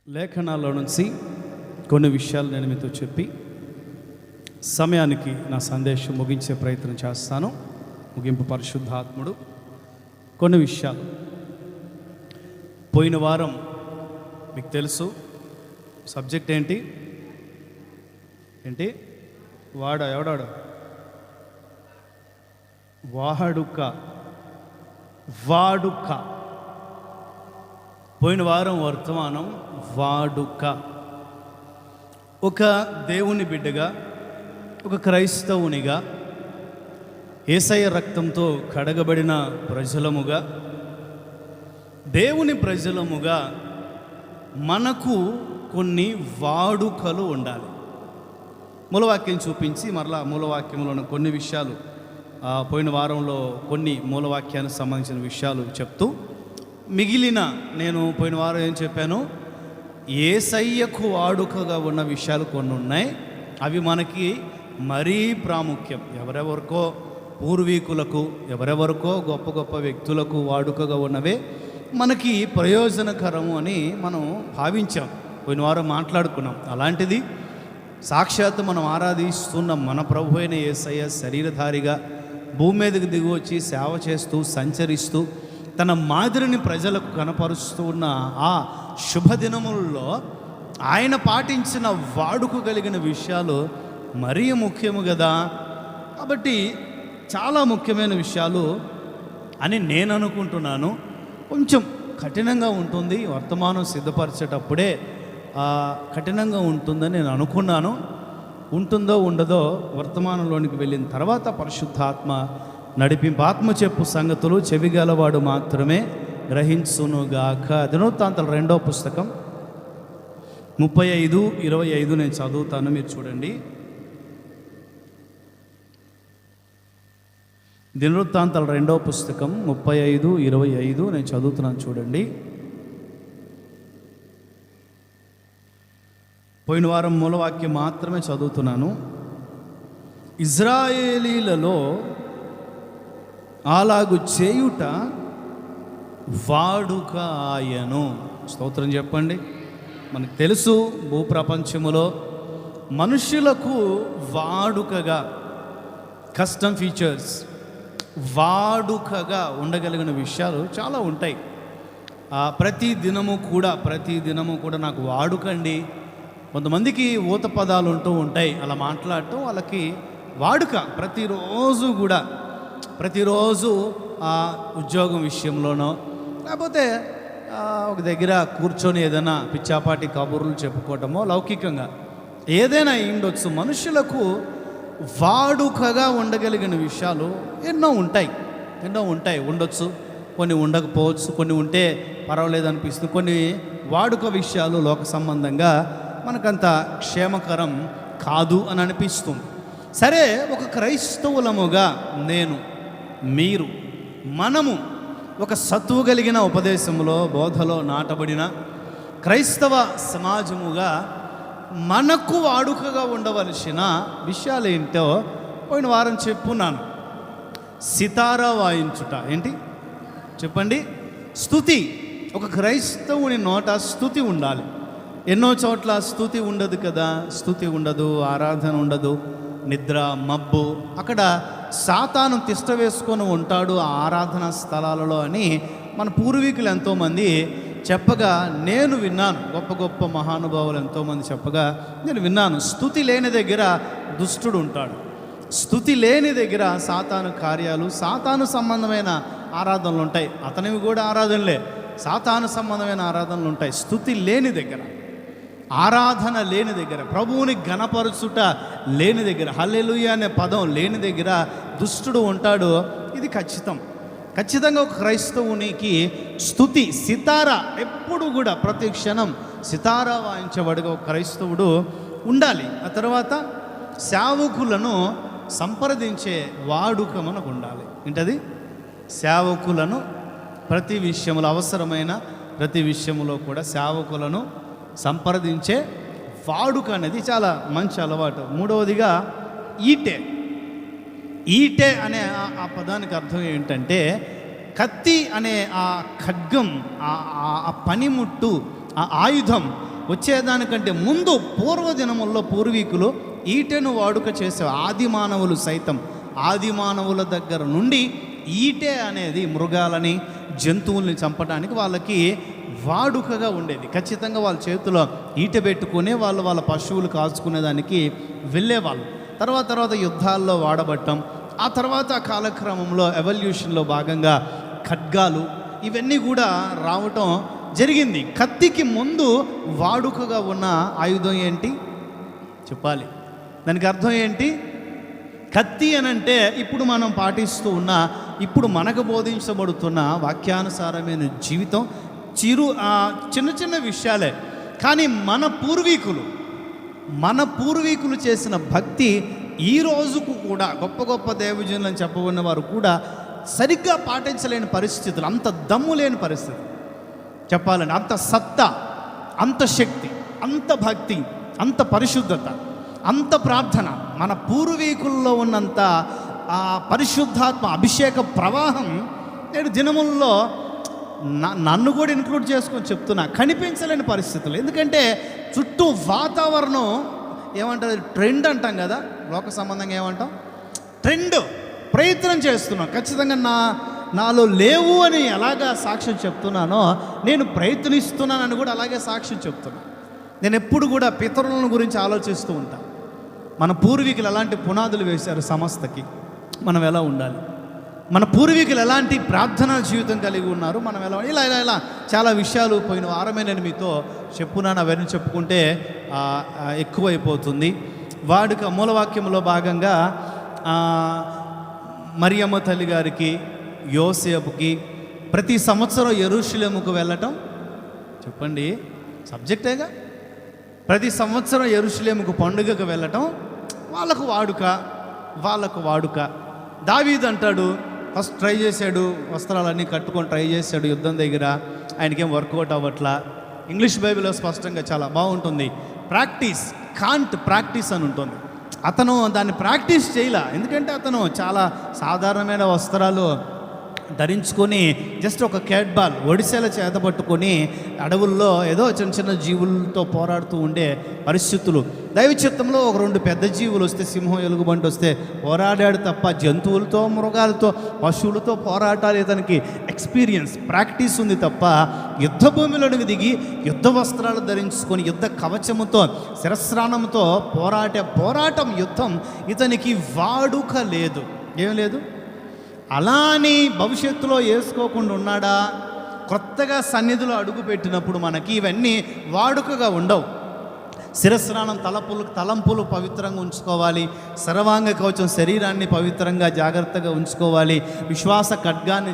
లేఖనాల్లో నుంచి కొన్ని విషయాలు నేను మీతో చెప్పి సమయానికి నా సందేశం ముగించే ప్రయత్నం చేస్తాను. ముగింపు పరిశుద్ధాత్ముడు. కొన్ని విషయాలు పోయిన వారం మీకు తెలుసు సబ్జెక్ట్ ఏంటి ఎవడాడు వాడుక. పోయిన వారం వర్తమానం వాడుక. ఒక దేవుని బిడ్డగా, ఒక క్రైస్తవునిగా, యేసయ్య రక్తంతో కడగబడిన ప్రజలముగా, దేవుని ప్రజలముగా మనకు కొన్ని వాడుకలు ఉండాలి. మూలవాక్యం చూపించి మరలా మూలవాక్యంలో కొన్ని విషయాలు పోయిన వారంలో కొన్ని మూలవాక్యానికి సంబంధించిన విషయాలు చెప్తూ మిగిలిన నేను పోయిన వారం ఏం చెప్పాను, యేసయ్యకు వాడుకగా ఉన్న విషయాలు కొన్ని ఉన్నాయి. అవి మనకి మరీ ప్రాముఖ్యం. ఎవరెవరికో పూర్వీకులకు, ఎవరెవరికో గొప్ప గొప్ప వ్యక్తులకు వాడుకగా ఉన్నవే మనకి ప్రయోజనకరము అని మనం భావించాం. పోయిన వారం మాట్లాడుకున్నాం. అలాంటిది సాక్షాత్తు మనం ఆరాధిస్తున్న మన ప్రభు అయిన యేసయ్య శరీరధారిగా భూమి మీదకి దిగి వచ్చి సేవ చేస్తూ సంచరిస్తూ తన మాదిరిని ప్రజలకు కనపరుస్తూ ఉన్న ఆ శుభదినములలో ఆయన పాటించిన వాడుక కలిగిన విషయాలు మరీ ముఖ్యము కదా. కాబట్టి చాలా ముఖ్యమైన విషయాలు అని నేను అనుకుంటున్నాను. కొంచెం కఠినంగా ఉంటుంది, వర్తమానం సిద్ధపరిచేటప్పుడే కఠినంగా ఉంటుందని నేను అనుకున్నాను. ఉంటుందో ఉండదో వర్తమానంలోనికి వెళ్ళిన తర్వాత పరిశుద్ధాత్మ నడిపింపు. ఆత్మ చెప్పు సంగతులు చెవిగలవాడు మాత్రమే గ్రహించునుగాక. దినవృత్తాంతాల 2వ పుస్తకం 35:25 నేను చదువుతాను, మీరు చూడండి. దినవృత్తాంతాల 2వ పుస్తకం 35:25 నేను చదువుతున్నాను, చూడండి. పోయిన వారం మూలవాక్యం మాత్రమే చదువుతున్నాను. ఇజ్రాయేలీలలో అలాగు చేయుట వాడుక ఆయను. స్తోత్రం చెప్పండి. మనకు తెలుసు భూప్రపంచములో మనుషులకు వాడుకగా, కస్టమ్ ఫీచర్స్, వాడుకగా ఉండగలిగిన విషయాలు చాలా ఉంటాయి. ప్రతి దినము కూడా నాకు వాడుకండి. కొంతమందికి ఊత పదాలు ఉంటూ ఉంటాయి, అలా మాట్లాడటం వాళ్ళకి వాడుక. ప్రతిరోజు ఉద్యోగం విషయంలోనో లేకపోతే ఒక దగ్గర కూర్చొని ఏదైనా పిచ్చాపాటి కబుర్లు చెప్పుకోవటమో లౌకికంగా ఏదైనా ఉండొచ్చు. మనుషులకు వాడుకగా ఉండగలిగిన విషయాలు ఎన్నో ఉంటాయి. ఉండొచ్చు, కొన్ని ఉండకపోవచ్చు, కొన్ని ఉంటే పర్వాలేదు అనిపిస్తుంది. కొన్ని వాడుక విషయాలు లోక సంబంధంగా మనకంత క్షేమకరం కాదు అని అనిపిస్తుంది. సరే, ఒక క్రైస్తవులముగా మనము ఒక సత్తువ కలిగిన ఉపదేశంలో, బోధలో నాటబడిన క్రైస్తవ సమాజముగా మనకు వాడుకగా ఉండవలసిన విషయాలు ఏంటో పోయిన వారం చెప్పున్నాను. సితారా వాయించుట ఏంటి చెప్పండి? స్తుతి. ఒక క్రైస్తవుని నోట స్తుతి ఉండాలి. ఎన్నో చోట్ల స్తుతి ఉండదు కదా. స్తుతి ఉండదు, ఆరాధన ఉండదు, నిద్ర, మబ్బు. అక్కడ సాతాను తిష్ట వేసుకొని ఉంటాడు ఆ ఆరాధనా స్థలాలలో అని మన పూర్వీకులు ఎంతోమంది చెప్పగా నేను విన్నాను. గొప్ప గొప్ప మహానుభావులు ఎంతోమంది చెప్పగా నేను విన్నాను. స్తుతి లేని దగ్గర దుష్టుడు ఉంటాడు. స్తుతి లేని దగ్గర సాతాను కార్యాలు, సాతాను సంబంధమైన ఆరాధనలు ఉంటాయి. అతనివి కూడా ఆరాధనలే, సాతాను సంబంధమైన ఆరాధనలు ఉంటాయి. స్తుతి లేని దగ్గర, ఆరాధన లేని దగ్గర, ప్రభువుని ఘనపరచుట లేని దగ్గర, హల్లెలూయా అనే పదం లేని దగ్గర దుష్టుడు ఉంటాడు. ఇది ఖచ్చితంగా ఒక క్రైస్తవునికి స్తుతి, సితారా ఎప్పుడు కూడా ప్రతి క్షణం సితారా వాయించబడిగా ఒక క్రైస్తవుడు ఉండాలి. ఆ తర్వాత సేవకులను సంప్రదించే వాడుక మనకు ఉండాలి. ఏంటది? సేవకులను ప్రతి విషయంలో, అవసరమైన ప్రతి విషయంలో కూడా సేవకులను సంప్రదించే వాడుక అనేది చాలా మంచి అలవాటు. మూడవదిగా ఈటె అనే ఆ పదానికి అర్థం ఏంటంటే కత్తి అనే ఆ ఖడ్గం, ఆ పనిముట్టు, ఆ ఆయుధం వచ్చేదానికంటే ముందు పూర్వదినముల్లో పూర్వీకులు ఈటెను వాడుక చేసే ఆది మానవులు సైతం ఆది మానవుల దగ్గర నుండి ఈటె అనేది మృగాలని జంతువుల్ని చంపడానికి వాళ్ళకి వాడుకగా ఉండేది. ఖచ్చితంగా వాళ్ళ చేతిలో ఈటె పెట్టుకునే వాళ్ళ పశువులు కాల్చుకునేదానికి వెళ్ళేవాళ్ళు. తర్వాత యుద్ధాల్లో వాడబట్టం, ఆ తర్వాత కాలక్రమంలో ఎవల్యూషన్లో భాగంగా ఖడ్గాలు ఇవన్నీ కూడా రావటం జరిగింది. కత్తికి ముందు వాడుకగా ఉన్న ఆయుధం ఏంటి చెప్పాలి? దానికి అర్థం ఏంటి? కత్తి అనంటే ఇప్పుడు మనం పాటిస్తూ ఉన్న, ఇప్పుడు మనకు బోధించబడుతున్న వాక్యానుసారమైన జీవితం చిన్న చిన్న విషయాలే. కానీ మన పూర్వీకులు చేసిన భక్తి ఈ రోజుకు కూడా గొప్ప గొప్ప దేవజనులని చెప్పబడిన వారు కూడా సరిగ్గా పాటించలేని పరిస్థితులు, అంత దమ్ము లేని పరిస్థితి చెప్పాలండి. అంత సత్తా, అంత శక్తి, అంత భక్తి, అంత పరిశుద్ధత, అంత ప్రార్థన మన పూర్వీకుల్లో ఉన్నంత ఆ పరిశుద్ధాత్మ అభిషేక ప్రవాహం నేడు దినముల్లో నన్ను కూడా ఇంక్లూడ్ చేసుకొని చెప్తున్నా కనిపించలేని పరిస్థితులు. ఎందుకంటే చుట్టూ వాతావరణం ఏమంటారు, ట్రెండ్ అంటాం కదా, లోక సంబంధంగా ఏమంటాం, ట్రెండ్. ప్రయత్నం చేస్తున్నాం. ఖచ్చితంగా నాలో లేవు అని ఎలాగా సాక్ష్యం చెప్తున్నానో నేను ప్రయత్నిస్తున్నానని కూడా అలాగే సాక్ష్యం చెప్తున్నాను. నేను ఎప్పుడు కూడా పితరులను గురించి ఆలోచిస్తూ ఉంటాను. మన పూర్వీకులు ఎలాంటి పునాదులు వేశారు సమస్తకి, మనం ఎలా ఉండాలి, మన పూర్వీకులు ఎలాంటి ప్రార్థనా జీవితం కలిగి ఉన్నారు, మనం ఎలా ఇలా చాలా విషయాలు పోయిన వారమే నేను మీతో చెప్పున్నాను. అవన్నీ చెప్పుకుంటే ఎక్కువైపోతుంది. వాడుక మూలవాక్యంలో భాగంగా మరియమ్మ తల్లి గారికి, యోసేపుకి ప్రతి సంవత్సరం యెరూషలేముకు వెళ్ళటం చెప్పండి సబ్జెక్టేగా. ప్రతి సంవత్సరం యెరూషలేముకు పండుగకు వెళ్ళటం వాళ్ళకు వాడుక. దావీదు అంటాడు, ఫస్ట్ ట్రై చేశాడు, వస్త్రాలన్నీ కట్టుకొని ట్రై చేశాడు యుద్ధం దగ్గర, ఆయనకేం వర్కౌట్ అవ్వట్లా. ఇంగ్లీష్ బైబిల్లో స్పష్టంగా చాలా బాగుంటుంది, ప్రాక్టీస్ అని ఉంటుంది. అతను దాన్ని ప్రాక్టీస్ చేయలే, ఎందుకంటే అతను చాలా సాధారణమైన వస్త్రాలు ధరించుకొని జస్ట్ ఒక క్యాట్ బాల్ ఒడిసేల చేత పట్టుకొని అడవుల్లో ఏదో చిన్న జీవులతో పోరాడుతూ ఉండే పరిస్థితులు. దైవ చిత్తంలో ఒక 2 పెద్ద జీవులు వస్తే, సింహం ఎలుగుబంటి వస్తే పోరాడాడు తప్ప జంతువులతో, మృగాలతో, పశువులతో పోరాటాలు ఇతనికి ఎక్స్పీరియన్స్, ప్రాక్టీస్ ఉంది తప్ప యుద్ధ భూమిలోనికి దిగి యుద్ధ వస్త్రాలు ధరించుకొని యుద్ధ కవచముతో శిరస్నానంతో పోరాటం యుద్ధం ఇతనికి వాడుక లేదు. ఏం లేదు. అలా అని భవిష్యత్తులో వేసుకోకుండా ఉన్నాడా? కొత్తగా సన్నిధిలో అడుగు పెట్టినప్పుడు మనకి ఇవన్నీ వాడుకగా ఉండవు. శిరస్నానం, తలంపులు పవిత్రంగా ఉంచుకోవాలి. సర్వాంగ కవచం శరీరాన్ని పవిత్రంగా జాగ్రత్తగా ఉంచుకోవాలి. విశ్వాస ఖడ్గాన్ని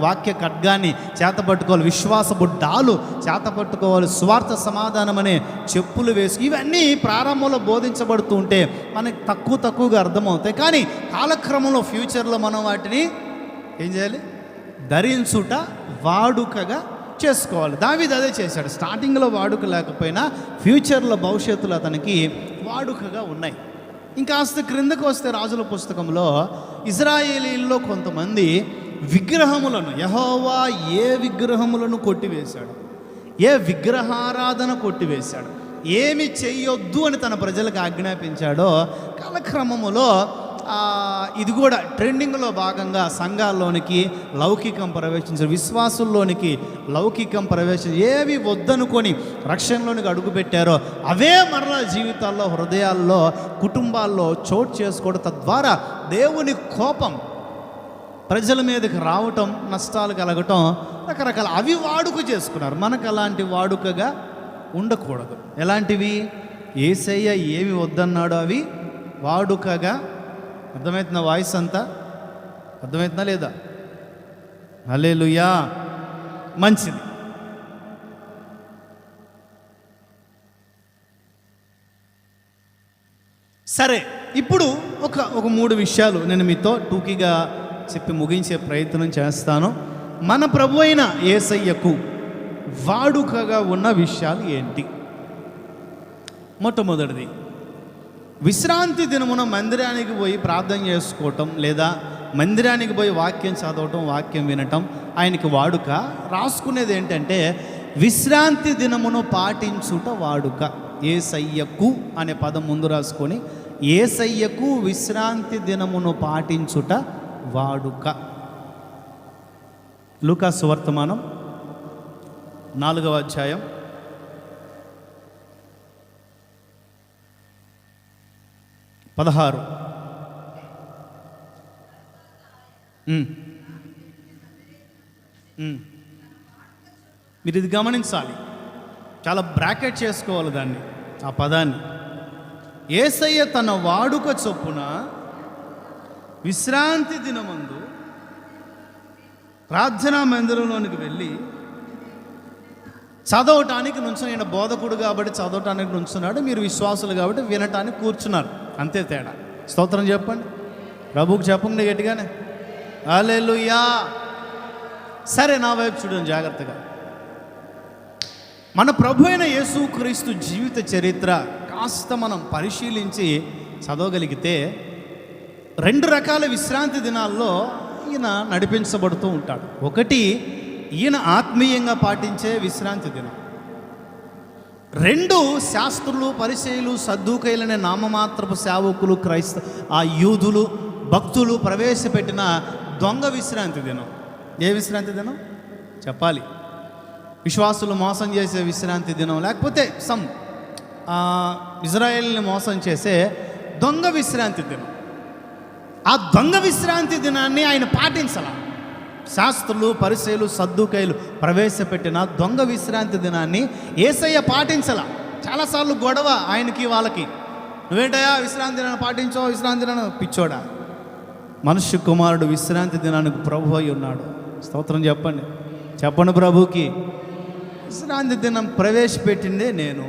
వాక్య ఖడ్గాన్ని చేతపట్టుకోవాలి. విశ్వాసపు డాలు చేతపట్టుకోవాలి. స్వార్థ సమాధానం అనే చెప్పులు వేసి ఇవన్నీ ప్రారంభంలో బోధించబడుతూ ఉంటే మనకి తక్కువగా అర్థమవుతాయి. కానీ కాలక్రమంలో ఫ్యూచర్లో మనం వాటిని ఏం చేయాలి? ధరించుట వాడుకగా చేసుకోవాలి. దావీదు అదే చేశాడు. స్టార్టింగ్లో వాడుక లేకపోయినా ఫ్యూచర్లో భవిష్యత్తులో అతనికి వాడుకగా ఉన్నాయి. ఇంకాస్త క్రిందకు వస్తే రాజుల పుస్తకంలో ఇశ్రాయేలీల్లో కొంతమంది విగ్రహములను, యెహోవా ఏ విగ్రహములను కొట్టివేశాడు, ఏ విగ్రహారాధన కొట్టివేశాడు, ఏమి చెయ్యొద్దు అని తన ప్రజలకు ఆజ్ఞాపించాడో కాలక్రమములో ఇది కూడా ట్రెండింగ్లో భాగంగా సంఘాల్లోనికి లౌకికం ప్రవేశించారు. విశ్వాసుల్లోనికి లౌకికం ఏవి వద్దనుకొని రక్షణలోనికి అడుగుపెట్టారో అవే మరలా జీవితాల్లో, హృదయాల్లో, కుటుంబాల్లో చోటు చేసుకోవడం, తద్వారా దేవుని కోపం ప్రజల మీదకి రావటం, నష్టాలు కలగటం, రకరకాల అవి వాడుక చేసుకున్నారు. మనకు అలాంటి వాడుకగా ఉండకూడదు. ఎలాంటివి? యేసయ్య ఏమి వద్దన్నాడో అవి వాడుకగా. అర్థమవుతుందా? వాయిస్ అంతా అర్థమవుతుందా లేదా? హల్లెలూయా. మంచిది. సరే, ఇప్పుడు ఒక 3 విషయాలు నేను మీతో టూకీగా చెప్పి ముగించే ప్రయత్నం చేస్తాను. మన ప్రభు అయిన యేసయ్యకు వాడుకగా ఉన్న విషయాలు ఏంటి? మొట్టమొదటిది, విశ్రాంతి దినమున మందిరానికి పోయి ప్రార్థన చేసుకోవటం, లేదా మందిరానికి పోయి వాక్యం చదవటం, వాక్యం వినటం ఆయనకి వాడుక. రాసుకునేది ఏంటంటే విశ్రాంతి దినమును పాటించుట వాడుక. యేసయ్యకు అనే పదం ముందు రాసుకొని, యేసయ్యకు విశ్రాంతి దినమును పాటించుట వాడుక. లూకా సువర్తమానం 4వ అధ్యాయం 16. మీరు ఇది గమనించాలి, చాలా బ్రాకెట్ చేసుకోవాలి దాన్ని, ఆ పదాన్ని. యేసయ్య తన వాడుక చొప్పున విశ్రాంతి దినమందు ప్రార్థనా మందిరంలోనికి వెళ్ళి చదవటానికి నుంచుని, ఆయన బోధకుడు కాబట్టి చదవటానికి నుంచున్నాడు, మీరు విశ్వాసులు కాబట్టి వినటానికి కూర్చున్నారు, అంతే తేడా. స్తోత్రం చెప్పండి, ప్రభువుకి చెప్పండి గట్టిగానే, హల్లెలూయా. సరే, నా వైపు చూడండి జాగ్రత్తగా. మన ప్రభు అయిన యేసుక్రీస్తు జీవిత చరిత్ర కాస్త మనం పరిశీలించి చదవగలిగితే 2 రకాల విశ్రాంతి దినాల్లో ఈయన నడిపించబడుతూ ఉంటాడు. ఒకటి, ఈయన ఆత్మీయంగా పాటించే విశ్రాంతి దినం. 2, శాస్త్రులు, పరిసయ్యులు, సద్దూకయ్యులనే నామమాత్రపు సేవకులు, ఆ యూదులు, భక్తులు ప్రవేశపెట్టిన దొంగ విశ్రాంతి దినం. ఏ విశ్రాంతి దినం చెప్పాలి? విశ్వాసులు మోసం చేసే విశ్రాంతి దినం, లేకపోతే ఇజ్రాయేల్ని మోసం చేసే దొంగ విశ్రాంతి దినం. ఆ దొంగ విశ్రాంతి దినాన్ని ఆయన పాటించాల. శాస్త్రులు, పరిసయ్యులు, సద్దూకయ్యులు ప్రవేశపెట్టిన దొంగ విశ్రాంతి దినాన్ని యేసయ్య పాటించాల. చాలాసార్లు గొడవ ఆయనకి వాళ్ళకి, నువ్వేంటయా విశ్రాంతి దినాన్ని పాటించో, విశ్రాంతి దినాన్ని పిచ్చోడా. మనుష్య కుమారుడు విశ్రాంతి దినానికి ప్రభు అయి ఉన్నాడు. స్తోత్రం చెప్పండి, చెప్పండి ప్రభుకి. విశ్రాంతి దినం ప్రవేశపెట్టిందే నేను,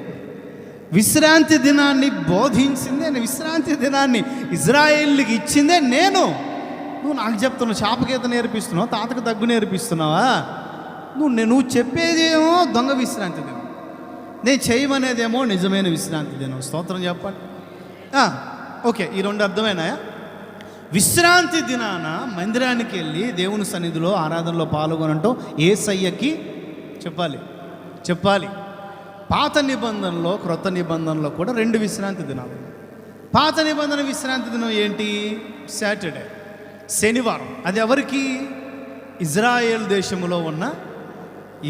విశ్రాంతి దినాన్ని బోధించిందే నేను, విశ్రాంతి దినాన్ని ఇజ్రాయేలుకి ఇచ్చిందే నేను. నువ్వు నాకు చెప్తున్నావు, శాపగీత నేర్పిస్తున్నావు, తాతకు దగ్గు నేర్పిస్తున్నావా? నువ్వు చెప్పేదేమో దొంగ విశ్రాంతి దినం, నేను చేయమనేదేమో నిజమైన విశ్రాంతి దినం. స్తోత్రం చెప్పండి. ఓకే, ఈ 2 అర్థమైనాయా? విశ్రాంతి దినాన మందిరానికి వెళ్ళి దేవుని సన్నిధిలో ఆరాధనలో పాల్గొనటం యేసయ్యకి చెప్పాలి. పాత నిబంధనలో, క్రొత్త నిబంధనలో కూడా 2 విశ్రాంతి దినాలు. పాత నిబంధన విశ్రాంతి దినం ఏంటి? సాటర్డే, శనివారం. అది ఎవరికి? ఇజ్రాయేల్ దేశంలో ఉన్న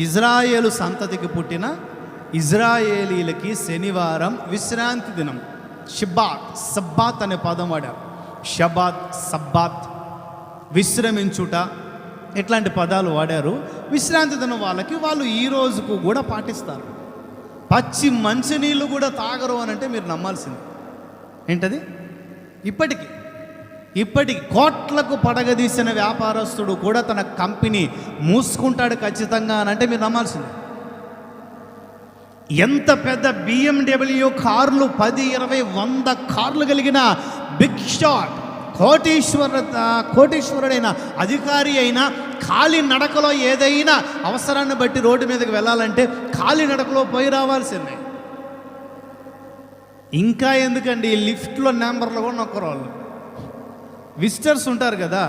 ఇజ్రాయేలు సంతతికి పుట్టిన ఇజ్రాయేలీలకి శనివారం విశ్రాంతి దినం. సబ్బాత్ అనే పదం వాడారు. షబాత్, సబ్బాత్, విశ్రమించుట, ఇట్లాంటి పదాలు వాడారు. విశ్రాంతి దినం వాళ్ళు ఈ రోజుకు కూడా పాటిస్తారు. పచ్చి మంచినీళ్ళు కూడా తాగరు అని అంటే మీరు నమ్మాల్సింది. ఏంటది? ఇప్పటికి కోట్లకు పడగదీసిన వ్యాపారస్తుడు కూడా తన కంపెనీ మూసుకుంటాడు ఖచ్చితంగా అని అంటే మీరు నమ్మాల్సింది. ఎంత పెద్ద BMW కార్లు, 10, 20, 100 కార్లు కలిగిన బిగ్ షాట్ కోటీశ్వరుడైన అధికారి అయినా ఖాళీ నడకలో ఏదైనా అవసరాన్ని బట్టి రోడ్డు మీదకి వెళ్ళాలంటే ఖాళీ నడకలో పోయి రావాల్సిందే. ఇంకా ఎందుకండి, లిఫ్ట్లో నెంబర్లు కూడా నొక్కరు వాళ్ళు. విజిటర్స్ ఉంటారు కదా,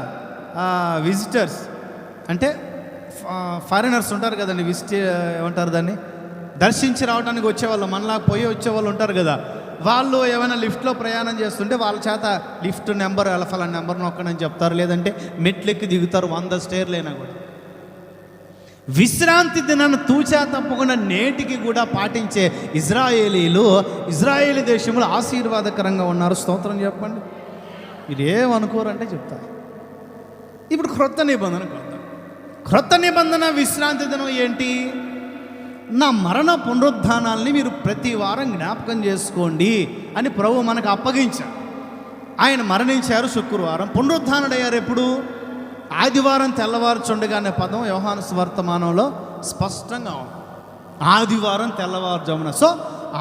విజిటర్స్ అంటే ఫారినర్స్ ఉంటారు కదండి, ఏమంటారు దాన్ని, దర్శించి రావడానికి వచ్చేవాళ్ళు, మనలా పోయి వచ్చేవాళ్ళు ఉంటారు కదా, వాళ్ళు ఏమైనా లిఫ్ట్లో ప్రయాణం చేస్తుంటే వాళ్ళ చేత లిఫ్ట్ నెంబర్ అలా నెంబర్ నొక్కడని చెప్తారు, లేదంటే మెట్లెక్కి దిగుతారు 100 స్టేర్లైనా కూడా. విశ్రాంతి దినాన్ని తూచా తప్పకుండా నేటికి కూడా పాటించే ఇజ్రాయేలీలు ఇజ్రాయేలీ దేశంలో ఆశీర్వాదకరంగా ఉన్నారు. స్తోత్రం చెప్పండి. మీరు ఏమనుకోరంటే చెప్తారు. ఇప్పుడు క్రొత్త నిబంధన విశ్రాంతి దినం ఏంటి? నా మరణ పునరుద్ధానాల్ని మీరు ప్రతి వారం జ్ఞాపకం చేసుకోండి అని ప్రభు మనకు అప్పగించారు. ఆయన మరణించారు శుక్రవారం, పునరుద్ధానుడయ్యారు ఎప్పుడు? ఆదివారం తెల్లవారుచుండగా అనే పదం యోహాను సువర్తమానంలో స్పష్టంగా ఉంది. ఆదివారం తెల్లవారుజామున. సో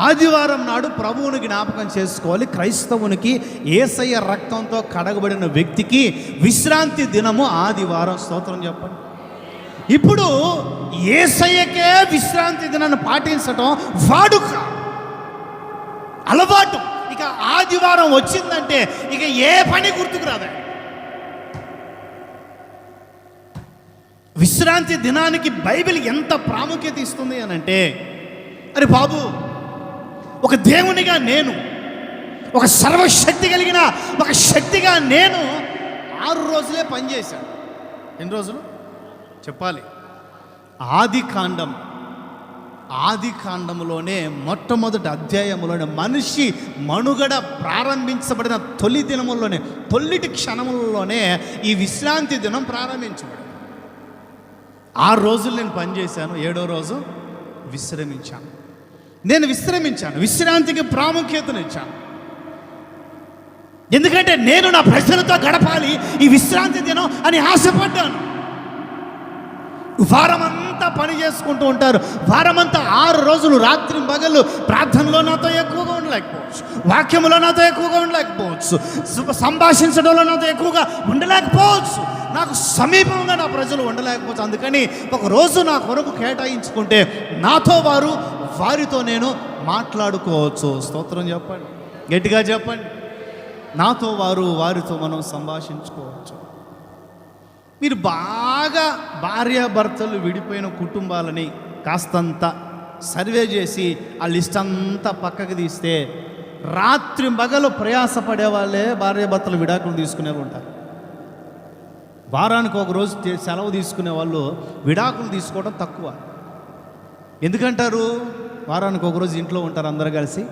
ఆదివారం నాడు ప్రభువుని జ్ఞాపకం చేసుకోవాలి. క్రైస్తవునికి యేసయ్య రక్తంతో కడగబడిన వ్యక్తికి విశ్రాంతి దినము ఆదివారం. స్తోత్రం చెప్పండి. ఇప్పుడు యేసయ్యకే విశ్రాంతి దినాన్ని పాటించటం వాడుక, అలవాటు. ఇక ఆదివారం వచ్చిందంటే ఇక ఏ పని గుర్తుకు రాదండి. విశ్రాంతి దినానికి బైబిల్ ఎంత ప్రాముఖ్యత ఇస్తుంది అని అంటే, అరే బాబు, ఒక దేవునిగా నేను, ఒక సర్వశక్తి కలిగిన ఒక శక్తిగా నేను 6 రోజులే పనిచేశాను. ఎన్ని రోజులు చెప్పాలి? ఆది కాండంలోనే మొట్టమొదటి అధ్యాయంలోనే మనిషి మనుగడ ప్రారంభించబడిన తొలి దినముల్లోనే, తొలిటి క్షణములలోనే ఈ విశ్రాంతి దినం ప్రారంభించబడింది. 6 రోజులు నేను పనిచేశాను, 7వ రోజు విశ్రమించాను. నేను విశ్రమించాను, విశ్రాంతికి ప్రాముఖ్యతనిచ్చాను. ఎందుకంటే నేను నా ప్రజలతో గడపాలి ఈ విశ్రాంతి దినం అని ఆశపడ్డాను. వారమంతా పని చేసుకుంటూ ఉంటారు. వారమంతా 6 రోజులు రాత్రి పగలు ప్రార్థనలో నాతో ఎక్కువగా ఉండలేకపోవచ్చు, వాక్యములో నాతో ఎక్కువగా ఉండలేకపోవచ్చు, సంభాషించడంలో నాతో ఎక్కువగా ఉండలేకపోవచ్చు, నాకు సమీపంగా నా ప్రజలు ఉండలేకపోవచ్చు. అందుకని ఒక రోజు నా కొరకు కేటాయించుకుంటే నాతో వారు, వారితో నేను మాట్లాడుకోవచ్చు. స్తోత్రం చెప్పండి, గట్టిగా చెప్పండి. నాతో వారు, వారితో మనం సంభాషించుకోవచ్చు. మీరు బాగా భార్యాభర్తలు విడిపోయిన కుటుంబాలని కాస్తంత సర్వే చేసి ఆ లిస్ట్ అంతా పక్కకు తీస్తే రాత్రి పగలు ప్రయాసపడే వాళ్ళే భార్యాభర్తలు విడాకులు తీసుకునే ఉంటారు. వారానికి ఒక రోజు సెలవు తీసుకునే వాళ్ళు విడాకులు తీసుకోవడం తక్కువ. ఎందుకంటారు? వారానికి ఒక రోజు ఇంట్లో ఉంటారు అందరూ కలిసి.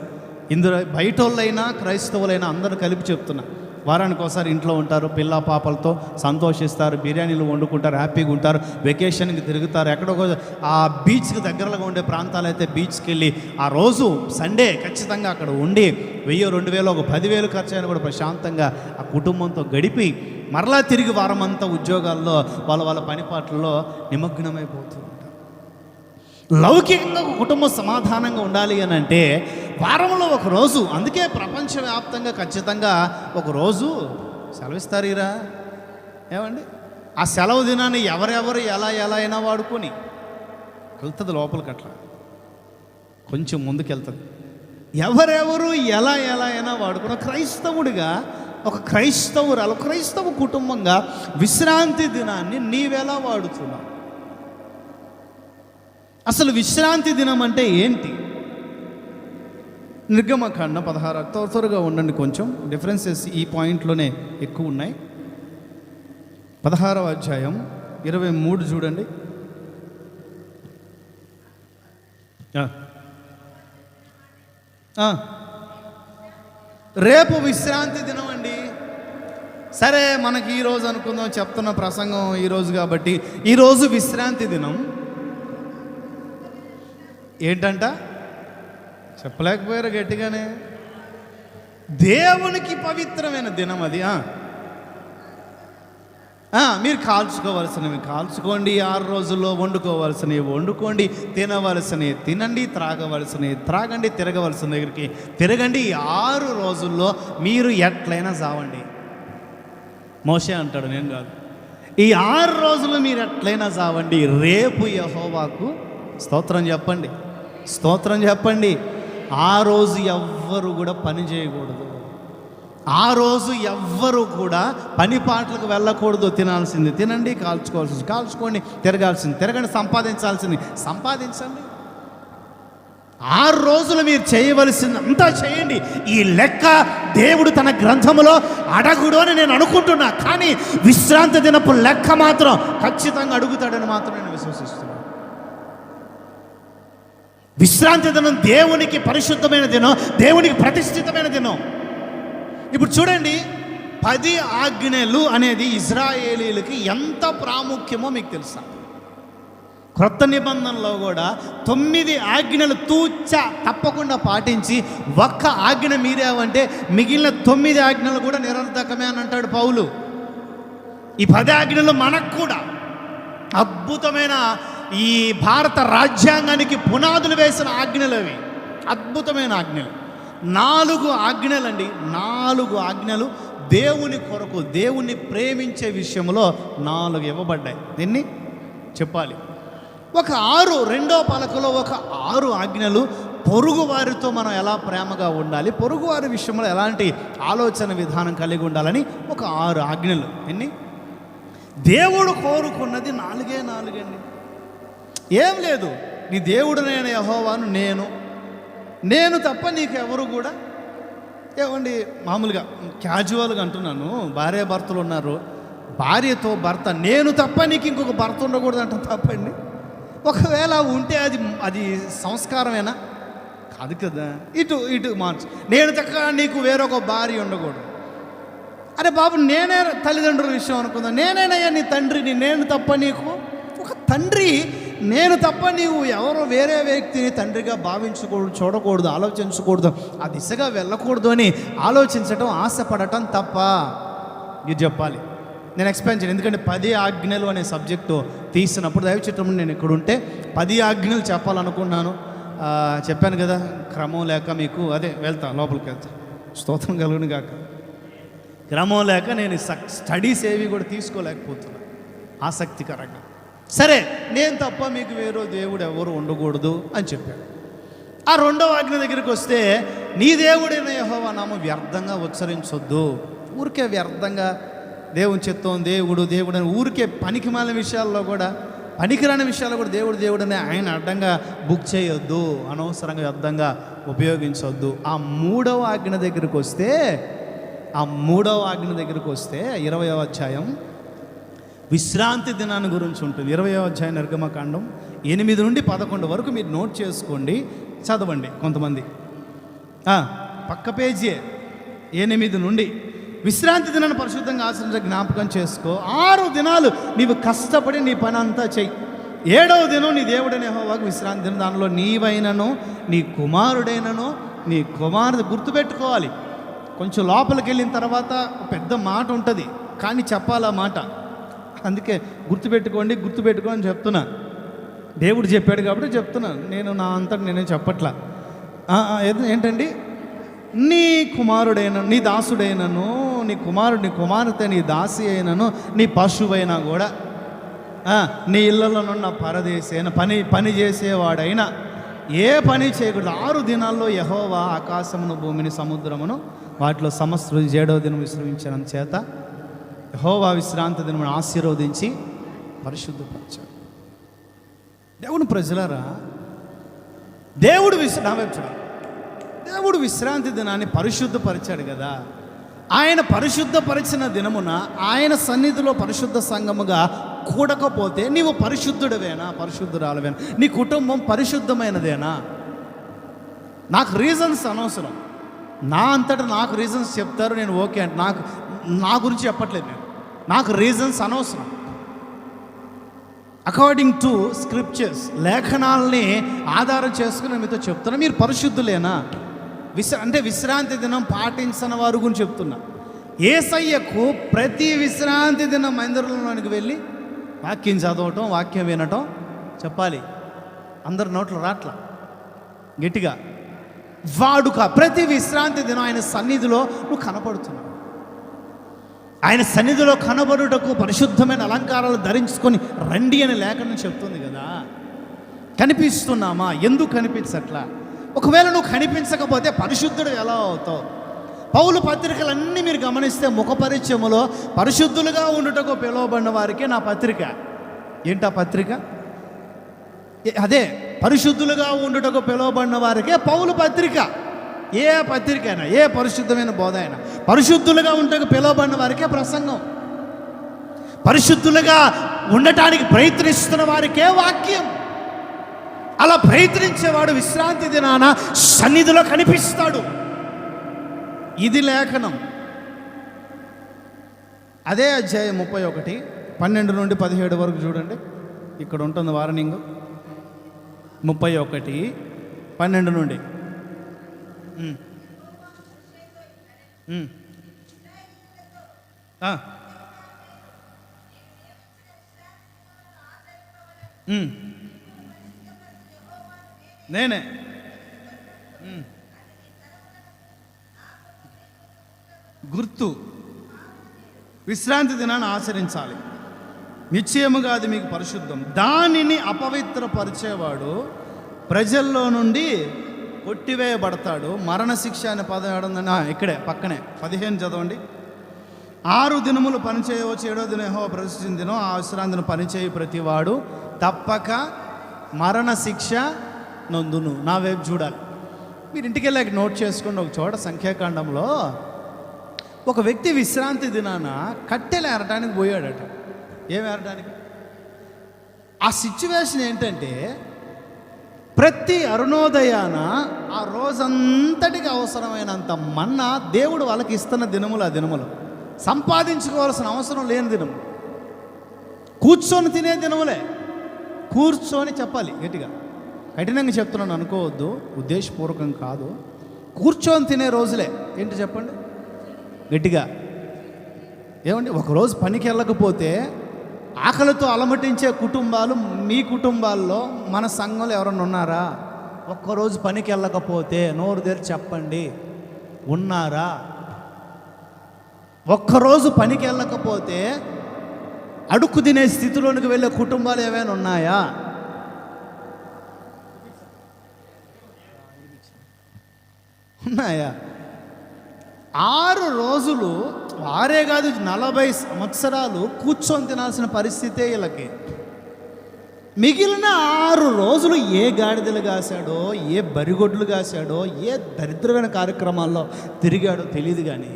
ఇందులో బయట వాళ్ళైనా క్రైస్తవులైనా అందరూ కలిపి చెప్తున్నా, వారానికి ఒకసారి ఇంట్లో ఉంటారు, పిల్ల పాపలతో సంతోషిస్తారు, బిర్యానీలు వండుకుంటారు, హ్యాపీగా ఉంటారు, వెకేషన్కి తిరుగుతారు. ఎక్కడో ఆ బీచ్కి దగ్గరలో ఉండే ప్రాంతాలు అయితే బీచ్కి వెళ్ళి ఆ రోజు సండే ఖచ్చితంగా అక్కడ ఉండి 1000, 2000, ఒక 10,000 ఖర్చు అయినా కూడా ప్రశాంతంగా ఆ కుటుంబంతో గడిపి మరలా తిరిగి వారమంతా ఉద్యోగాల్లో వాళ్ళ పనిపాట్లలో నిమగ్నమైపోతూ ఉంటారు. లౌకికంగా ఒక కుటుంబం సమాధానంగా ఉండాలి అని అంటే వారంలో ఒక రోజు, అందుకే ప్రపంచవ్యాప్తంగా ఖచ్చితంగా ఒక రోజు సెలవిస్తారీరా ఏమండి. ఆ సెలవు దినాన్ని ఎవరెవరు ఎలా అయినా వాడుకొని వెళ్తుంది లోపలికి, అట్లా కొంచెం ముందుకెళ్తుంది. ఎవరెవరు ఎలా అయినా వాడుకున్న క్రైస్తవుడిగా, ఒక క్రైస్తవురాలు, క్రైస్తవ కుటుంబంగా విశ్రాంతి దినాన్ని నీవెలా వాడుతున్నావు? అసలు విశ్రాంతి దినం అంటే ఏంటి? నిర్గమకాండం 16, త్వరగా ఉండండి, కొంచెం డిఫరెన్సెస్ ఈ పాయింట్లోనే ఎక్కువ ఉన్నాయి. 16వ అధ్యాయం 23 చూడండి. రేపు విశ్రాంతి దినం అండి. సరే, మనకి ఈరోజు అనుకుందాం, చెప్తున్న ప్రసంగం ఈరోజు కాబట్టి ఈరోజు విశ్రాంతి దినం ఏంటంట? చెప్పలేకపోయారు గట్టిగానే. దేవునికి పవిత్రమైన దినం అది. మీరు కాల్చుకోవలసినవి కాల్చుకోండి, 6 రోజుల్లో వండుకోవాల్సినవి వండుకోండి, తినవలసినవి తినండి, త్రాగవలసినవి త్రాగండి, తిరగవలసిన దగ్గరికి తిరగండి. 6 రోజుల్లో మీరు ఎట్లయినా చావండి. మోషే అంటాడు, నేను కాదు. ఈ 6 రోజులు మీరు ఎట్లయినా చావండి. రేపు యెహోవాకు స్తోత్రం చెప్పండి, స్తోత్రం చెప్పండి. ఆ రోజు ఎవ్వరు కూడా పని చేయకూడదు. ఆ రోజు ఎవ్వరు కూడా పని పాటలకు వెళ్ళకూడదు. తినాల్సింది తినండి, కాల్చుకోవాల్సింది కాల్చుకోండి, తిరగాల్సింది తిరగండి, సంపాదించాల్సింది సంపాదించండి. 6 రోజులు మీరు చేయవలసింది అంతా చేయండి. ఈ లెక్క దేవుడు తన గ్రంథములో అడగుడు అని నేను అనుకుంటున్నా. కానీ విశ్రాంతి దినపు లెక్క మాత్రం ఖచ్చితంగా అడుగుతాడని మాత్రం నేను విశ్వసిస్తున్నాను. విశ్రాంతి దినం దేవునికి పరిశుద్ధమైన దినం, దేవునికి ప్రతిష్ఠితమైన దినం. ఇప్పుడు చూడండి, 10 ఆజ్ఞలు అనేది ఇజ్రాయేలీలకి ఎంత ప్రాముఖ్యమో మీకు తెలుసా? క్రొత్త నిబంధనలో కూడా 9 ఆజ్ఞలు తప్పకుండా పాటించి ఒక్క ఆజ్ఞ మీరేవంటే మిగిలిన 9 ఆజ్ఞలు కూడా నిరర్ధకమే అని అంటాడు పౌలు. ఈ 10 ఆజ్ఞలు మనకు కూడా అద్భుతమైన ఈ భారత రాజ్యాంగానికి పునాదులు వేసిన ఆజ్ఞలు అవి, అద్భుతమైన ఆజ్ఞలు. 4 ఆజ్ఞలండి, 4 ఆజ్ఞలు దేవుని కొరకు, దేవుణ్ణి ప్రేమించే విషయంలో 4 ఇవ్వబడ్డాయి. దీన్ని చెప్పాలి. ఒక 6 రెండో పలకలో ఒక 6 ఆజ్ఞలు పొరుగు వారితో మనం ఎలా ప్రేమగా ఉండాలి, పొరుగువారి విషయంలో ఎలాంటి ఆలోచన విధానం కలిగి ఉండాలని ఒక 6 ఆజ్ఞలు. ఎన్ని? దేవుడు కోరుకున్నది 4 అండి. ఏం లేదు, నీ దేవుడనైన యెహోవాను నేను తప్ప నీకు ఎవరు కూడా. ఏమండి, మామూలుగా క్యాజువల్గా అంటున్నాను, భార్యాభర్తలు ఉన్నారు, భార్యతో భర్త నేను తప్ప నీకు ఇంకొక భర్త ఉండకూడదు అంటే తప్పండి. ఒకవేళ ఉంటే అది సంస్కారమేనా? కాదు కదా. ఇటు మార్చు, నేను తక్క నీకు వేరొక భార్య ఉండకూడదు. అరే బాబు, నేనే తల్లిదండ్రుల విషయం అనుకుందాం, నేనేనయ్యా నీ తండ్రిని, నేను తప్ప నీకు ఒక తండ్రి, నేను తప్ప నీవు ఎవరో వేరే వ్యక్తిని తండ్రిగా భావించకూడదు, చూడకూడదు, ఆలోచించకూడదు, ఆ దిశగా వెళ్ళకూడదు అని ఆలోచించటం, ఆశపడటం తప్ప. ఇది చెప్పాలి. నేను ఎక్స్ప్లెయిన్ చేయను, ఎందుకంటే 10 ఆజ్ఞలు అనే సబ్జెక్టు తీసినప్పుడు దైవచిత్రంలో నేను ఇక్కడ ఉంటే 10 ఆజ్ఞలు చెప్పాలనుకున్నాను. చెప్పాను కదా, క్రమం లేక మీకు వెళ్తా, లోపలికి వెళ్తా, స్తోత్రం కలుగును గాక. క్రమం లేక నేను స్టడీస్ ఏవి కూడా తీసుకోలేకపోతున్నా ఆసక్తికరంగా. సరే, నేను తప్ప మీకు వేరే దేవుడు ఎవరు ఉండకూడదు అని చెప్పాడు. ఆ 2వ ఆజ్ఞ దగ్గరికి వస్తే, నీ దేవుడైన యెహోవా నామం వ్యర్థంగా ఉచ్చరించొద్దు. ఊరికే వ్యర్థంగా దేవుని చిత్తం, దేవుడు అని ఊరికే పనికిమాలిన విషయాల్లో కూడా, పనికిరాని విషయాల్లో కూడా దేవుడని ఆయన అడ్డంగా బుక్ చేయొద్దు, అనవసరంగా వ్యర్థంగా ఉపయోగించొద్దు. ఆ 3వ ఆజ్ఞ దగ్గరికి వస్తే 20వ అధ్యాయం విశ్రాంతి దినాన్ని గురించి ఉంటుంది. 20వ అధ్యాయం నిర్గమకాండం 8 నుండి 11 వరకు మీరు నోట్ చేసుకోండి, చదవండి. కొంతమంది పక్క పేజీ 8 నుండి విశ్రాంతి దినాన్ని పరిశుద్ధంగా ఆచరించే జ్ఞాపకం చేసుకో. 6 దినాలు నీవు కష్టపడి నీ పని అంతా చెయ్యి. 7వ దినం నీ దేవుడైన యెహోవాకు విశ్రాంతి దినం. దానిలో నీవైనను నీ కుమారుడైనను నీ కుమారుడు గుర్తుపెట్టుకోవాలి. కొంచెం లోపలికి వెళ్ళిన తర్వాత పెద్ద మాట ఉంటుంది, కానీ చెప్పాలా మాట. అందుకే గుర్తుపెట్టుకోండి అని చెప్తున్నా. దేవుడు చెప్పాడు కాబట్టి చెప్తున్నాను, నేను నా అంతటి నేనే చెప్పట్లా. ఏంటండి, నీ కుమారుడైన నీ దాసుడైనను, నీ కుమారుడు నీ కుమార్తె నీ దాసి అయినను, నీ పశువైనా కూడా, నీ ఇళ్లలోనున్న పరదేశి అయిన పని చేసేవాడైనా ఏ పని చేయకూడదు. 6 దినాల్లో యెహోవా ఆకాశమును భూమిని సముద్రమును వాటిలో సమస్త 7వ దినం విశ్రమించిన చేత యెహోవా విశ్రాంతి దినమును ఆశీర్వదించి పరిశుద్ధపరిచాడు. దేవుని ప్రజలారా, దేవుడు విశ్రాంతి దినాన్ని పరిశుద్ధపరిచాడు కదా. ఆయన పరిశుద్ధపరిచిన దినమున ఆయన సన్నిధిలో పరిశుద్ధ సంఘముగా కూడకపోతే నీవు పరిశుద్ధుడవేనా, పరిశుద్ధురాలవేనా? నీ కుటుంబం పరిశుద్ధమైనదేనా? నాకు రీజన్స్ అనవసరం, నా అంతటా నాకు రీజన్స్ చెప్తారు, నేను ఓకే అంటే నా గురించి చెప్పట్లేదు నేను, నాకు రీజన్స్ అనవసరం. అకార్డింగ్ టు స్క్రిప్చర్స్, లేఖనాలని ఆధారం చేసుకుని మీతో చెప్తున్నా, మీరు పరిశుద్ధులేనా? అంటే విశ్రాంతి దినం పాటించిన వారు గురించి చెప్తున్నా. యేసయ్యకు ప్రతి విశ్రాంతి దినం మందిరంలోనికి వెళ్ళి వాక్యం చదవటం, వాక్యం వినటం, చెప్పాలి, అందరి నోట్లు రాట్ల గట్టిగా వాడుక. ప్రతి విశ్రాంతి దినం ఆయన సన్నిధిలో నువ్వు కనపడుతున్నావు. ఆయన సన్నిధిలో కనబడుటకు పరిశుద్ధమైన అలంకారాలు ధరించుకొని రండి అని లేఖనం చెప్తుంది కదా. కనిపిస్తున్నామా? ఎందుకు కనిపించట్లా? ఒకవేళ నువ్వు కనిపించకపోతే పరిశుద్ధుడు ఎలా అవుతావు? పౌలు పత్రికలన్నీ మీరు గమనిస్తే ముఖపరిచయములో పరిశుద్ధులుగా ఉండుటకు పిలువబడిన వారికే నా పత్రిక. ఏంటా పత్రిక? అదే పరిశుద్ధులుగా ఉండుటకు పిలువబడిన వారికే పౌలు పత్రిక. ఏ పత్రిక అయినా, ఏ పరిశుద్ధమైన బోధ అయినా, పరిశుద్ధులుగా ఉండటకు పిలువబడిన వారికే ప్రసంగం. పరిశుద్ధులుగా ఉండటానికి ప్రయత్నిస్తున్న వారికే వాక్యం. అలా ప్రయత్నించేవాడు విశ్రాంతి దినాన సన్నిధిలో కనిపిస్తాడు. ఇది లేఖనం. అదే అధ్యాయం 31 12 నుండి 17 వరకు చూడండి. ఇక్కడ ఉంటుంది వార్నింగ్. 31 12 నుండి నేనే గుర్తు. విశ్రాంతి దినాన్ని ఆచరించాలి. నిశ్చయముగా అది మీకు పరిశుద్ధం. దానిని అపవిత్రపరిచేవాడు ప్రజల్లో నుండి కొట్టివేయబడతాడు. మరణశిక్ష అనే పదం ఏడుందని ఇక్కడే పక్కనే 15 చదవండి. 6 దినములు పని చేయవచ్చు, 7వ దినం యెహోవా ప్రతిష్ఠించిన దినం. ఆ విశ్రాంతిని పనిచేయు ప్రతివాడు తప్పక మరణ శిక్ష నొందును. నా వైపు చూడాలి. మీరు ఇంటికి వెళ్ళాక నోట్ చేసుకోండి. ఒక చోట సంఖ్యాకాండంలో ఒక వ్యక్తి విశ్రాంతి దినాన కట్టెలు ఏరటానికి పోయాడట. ఏం ఏరటానికి? ఆ సిచ్యువేషన్ ఏంటంటే, ప్రతి అరుణోదయాన ఆ రోజంతటికి అవసరమైనంత మన్నా దేవుడు వాళ్ళకి ఇస్తున్న దినములు. ఆ దినములు సంపాదించుకోవాల్సిన అవసరం లేని దినం, కూర్చొని తినే దినములే. కూర్చొని చెప్పాలి గట్టిగా, కఠినంగా చెప్తున్నాను అనుకోవద్దు, ఉద్దేశపూర్వకం కాదు. కూర్చొని తినే రోజులే. ఏంటి చెప్పండి గట్టిగా. ఏమండి, ఒకరోజు పనికి వెళ్ళకపోతే ఆకలితో అలమటించే కుటుంబాలు మీ కుటుంబాల్లో, మన సంఘంలో ఎవరన్నా ఉన్నారా? ఒక్కరోజు పనికి వెళ్ళకపోతే నోరు తెరిచి చెప్పండి, ఉన్నారా? ఒక్కరోజు పనికి వెళ్ళకపోతే అడుక్కు తినే స్థితిలోనికి వెళ్ళే కుటుంబాలు ఏమైనా ఉన్నాయా? ఉన్నాయా? 6 రోజులు, 6 కాదు 40 సంవత్సరాలు కూర్చొని తినాల్సిన పరిస్థితే వీళ్ళకి. మిగిలిన 6 రోజులు ఏ గాడిదలు కాశాడో, ఏ బరిగొడ్లు కాశాడో, ఏ దరిద్రమైన కార్యక్రమాల్లో తిరిగాడో తెలియదు. కానీ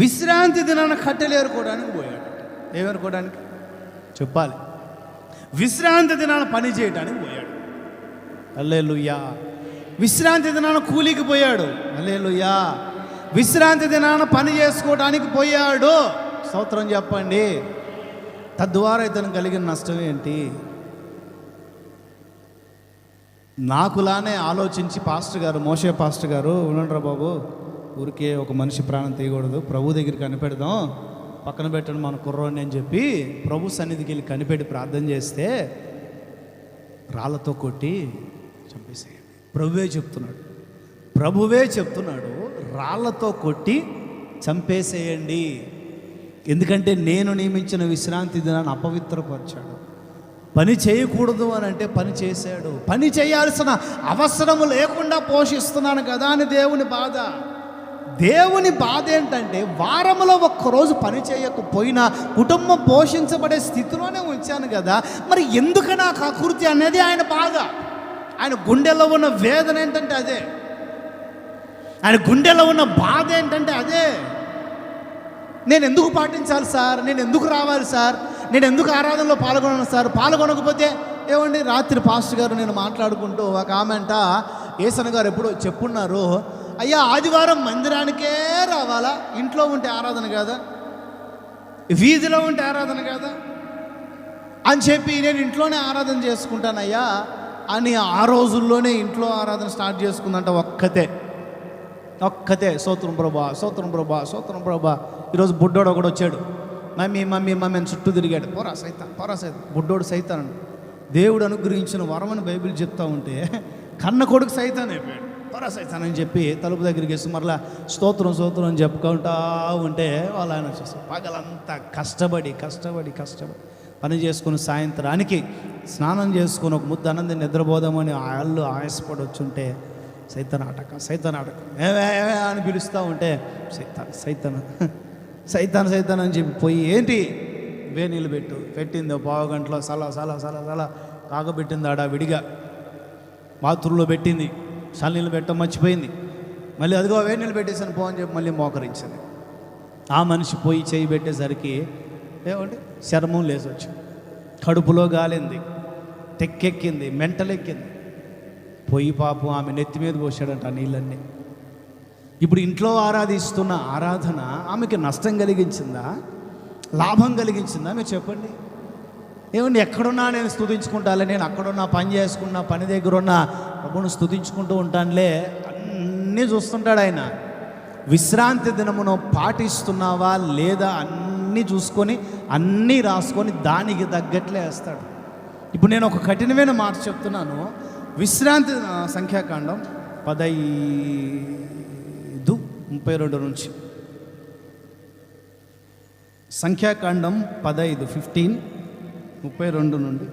విశ్రాంతి దినాన కట్టెలు ఏరుకోవడానికి పోయాడు. ఏమేరుకోవడానికి చెప్పాలి? విశ్రాంతి దినాన పని చేయడానికి పోయాడు. హల్లెలూయా. విశ్రాంతి దినాన కూలికి పోయాడు. హల్లెలూయా. విశ్రాంతి దినాన పని చేసుకోవడానికి పోయాడు. స్తోత్రం చెప్పండి. తద్వారా ఇతను కలిగిన నష్టం ఏంటి? నాకులానే ఆలోచించి పాస్టర్ గారు, మోషే పాస్టర్ గారు, ఉండండిరా బాబు, ఊరికే ఒక మనిషి ప్రాణం తీయకూడదు, ప్రభు దగ్గరికి కనిపెడదాం, పక్కన పెట్టండి మన కుర్రోని అని చెప్పి ప్రభు సన్నిధికి వెళ్ళి కనిపెట్టి ప్రార్థన చేస్తే రాళ్ళతో కొట్టి చంపేసేయండి. ప్రభువే చెప్తున్నాడు, రాళ్ళతో కొట్టి చంపేసేయండి. ఎందుకంటే నేను నియమించిన విశ్రాంతి దినాన్ని అపవిత్రపరిచాడు. పని చేయకూడదు అని అంటే పని చేశాడు. పని చేయాల్సిన అవసరము లేకుండా పోషిస్తున్నాను కదా అని దేవుని బాధ. దేవుని బాధ ఏంటంటే, వారంలో ఒక్కరోజు పని చేయకపోయినా కుటుంబం పోషించబడే స్థితిలోనే ఉంచాను కదా, మరి ఎందుకు నాకు ఆకృతి అనేది ఆయన బాధ. ఆయన గుండెల్లో ఉన్న వేదన ఏంటంటే అదే. ఆయన గుండెల్లో ఉన్న బాధ ఏంటంటే అదే. నేను ఎందుకు పాటించాలి సార్? నేను ఎందుకు రావాలి సార్? నేను ఎందుకు ఆరాధనలో పాల్గొనాలి సార్? పాల్గొనకపోతే ఏమండి, రాత్రి పాస్టర్ గారు నేను మాట్లాడుకుంటూ ఒక ఆమెంట ఏసన్న గారు ఎప్పుడో చెప్పున్నారు, అయ్యా ఆదివారం మందిరానికే రావాలా? ఇంట్లో ఉంటే ఆరాధన కాదా? వీధిలో ఉంటే ఆరాధన కాదా అని చెప్పి నేను ఇంట్లోనే ఆరాధన చేసుకుంటానయ్యా అని ఆ రోజుల్లోనే ఇంట్లో ఆరాధన స్టార్ట్ చేసుకుందంట. ఒక్కతే స్తోత్రం ప్రభా, స్తోత్రం ప్రభా, స్తోత్రం ప్రభా. ఈరోజు బుడ్డోడు ఒకడు వచ్చాడు, మమ్మీ మమ్మీ మమ్మీ అని చుట్టూ తిరిగాడు. పోరా సైతాన్. బుడ్డోడు సైతాన్. దేవుడు అనుగ్రహించిన వరమని బైబిల్ చెప్తా ఉంటే కన్న కొడుకు సైతాన్ అయిపోయాడు. పోరా సైతాన్ అని చెప్పి తలుపు దగ్గరికి వేసి మరలా స్తోత్రం స్తోత్రం అని చెప్పుకుంటా ఉంటే వాళ్ళు ఆయన వచ్చేస్తారు. పగలంతా కష్టపడి పని చేసుకుని సాయంత్రానికి స్నానం చేసుకుని ఒక ముద్ద అన్నం నిద్రపోదామని వాళ్ళు ఆయాసపడి వచ్చుంటే సైతాన్ ఆటకం ఏవే అని పిలుస్తూ ఉంటే సైతాన్ అని చెప్పి పోయి ఏంటి వేనీళ్ళు పెట్టింది. పావు గంటలో సలా కాగబెట్టింది. ఆడ విడిగా బాత్రూంలో పెట్టింది. చల్లనీళ్ళు పెట్టడం మర్చిపోయింది. మళ్ళీ అదిగో వేనీళ్ళు పెట్టేసాను పో అని చెప్పి మళ్ళీ మోకరించింది. ఆ మనిషి పోయి చేయి పెట్టేసరికి ఏమంటే చర్మం లేచొచ్చు, కడుపులో గాలింది, తెక్కెక్కింది, మెంటలెక్కింది. పోయి పాపం ఆమె నెత్తి మీద పోసాడంట ఆ నీళ్ళన్నీ. ఇప్పుడు ఇంట్లో ఆరాధిస్తున్న ఆరాధన ఆమెకి నష్టం కలిగించిందా, లాభం కలిగించిందా? మీరు చెప్పండి. ఏమండి, ఎక్కడున్నా నేను స్తుతించుకుంటాలే, నేను అక్కడున్నా పని చేసుకున్నా, పని దగ్గర ఉన్న ప్రభువును స్తుతించుకుంటూ ఉంటానులే, అన్నీ చూస్తుంటాడు ఆయన. విశ్రాంతి దినమును పాటిస్తున్నావా లేదా అన్నీ చూసుకొని అన్నీ రాసుకొని దానికి తగ్గట్లే వేస్తాడు. ఇప్పుడు నేను ఒక కఠినమైన మాట చెప్తున్నాను. విశ్రాంతి సంఖ్యాకాండం 15:32 నుంచి, సంఖ్యాకాండం 15:32 నుండి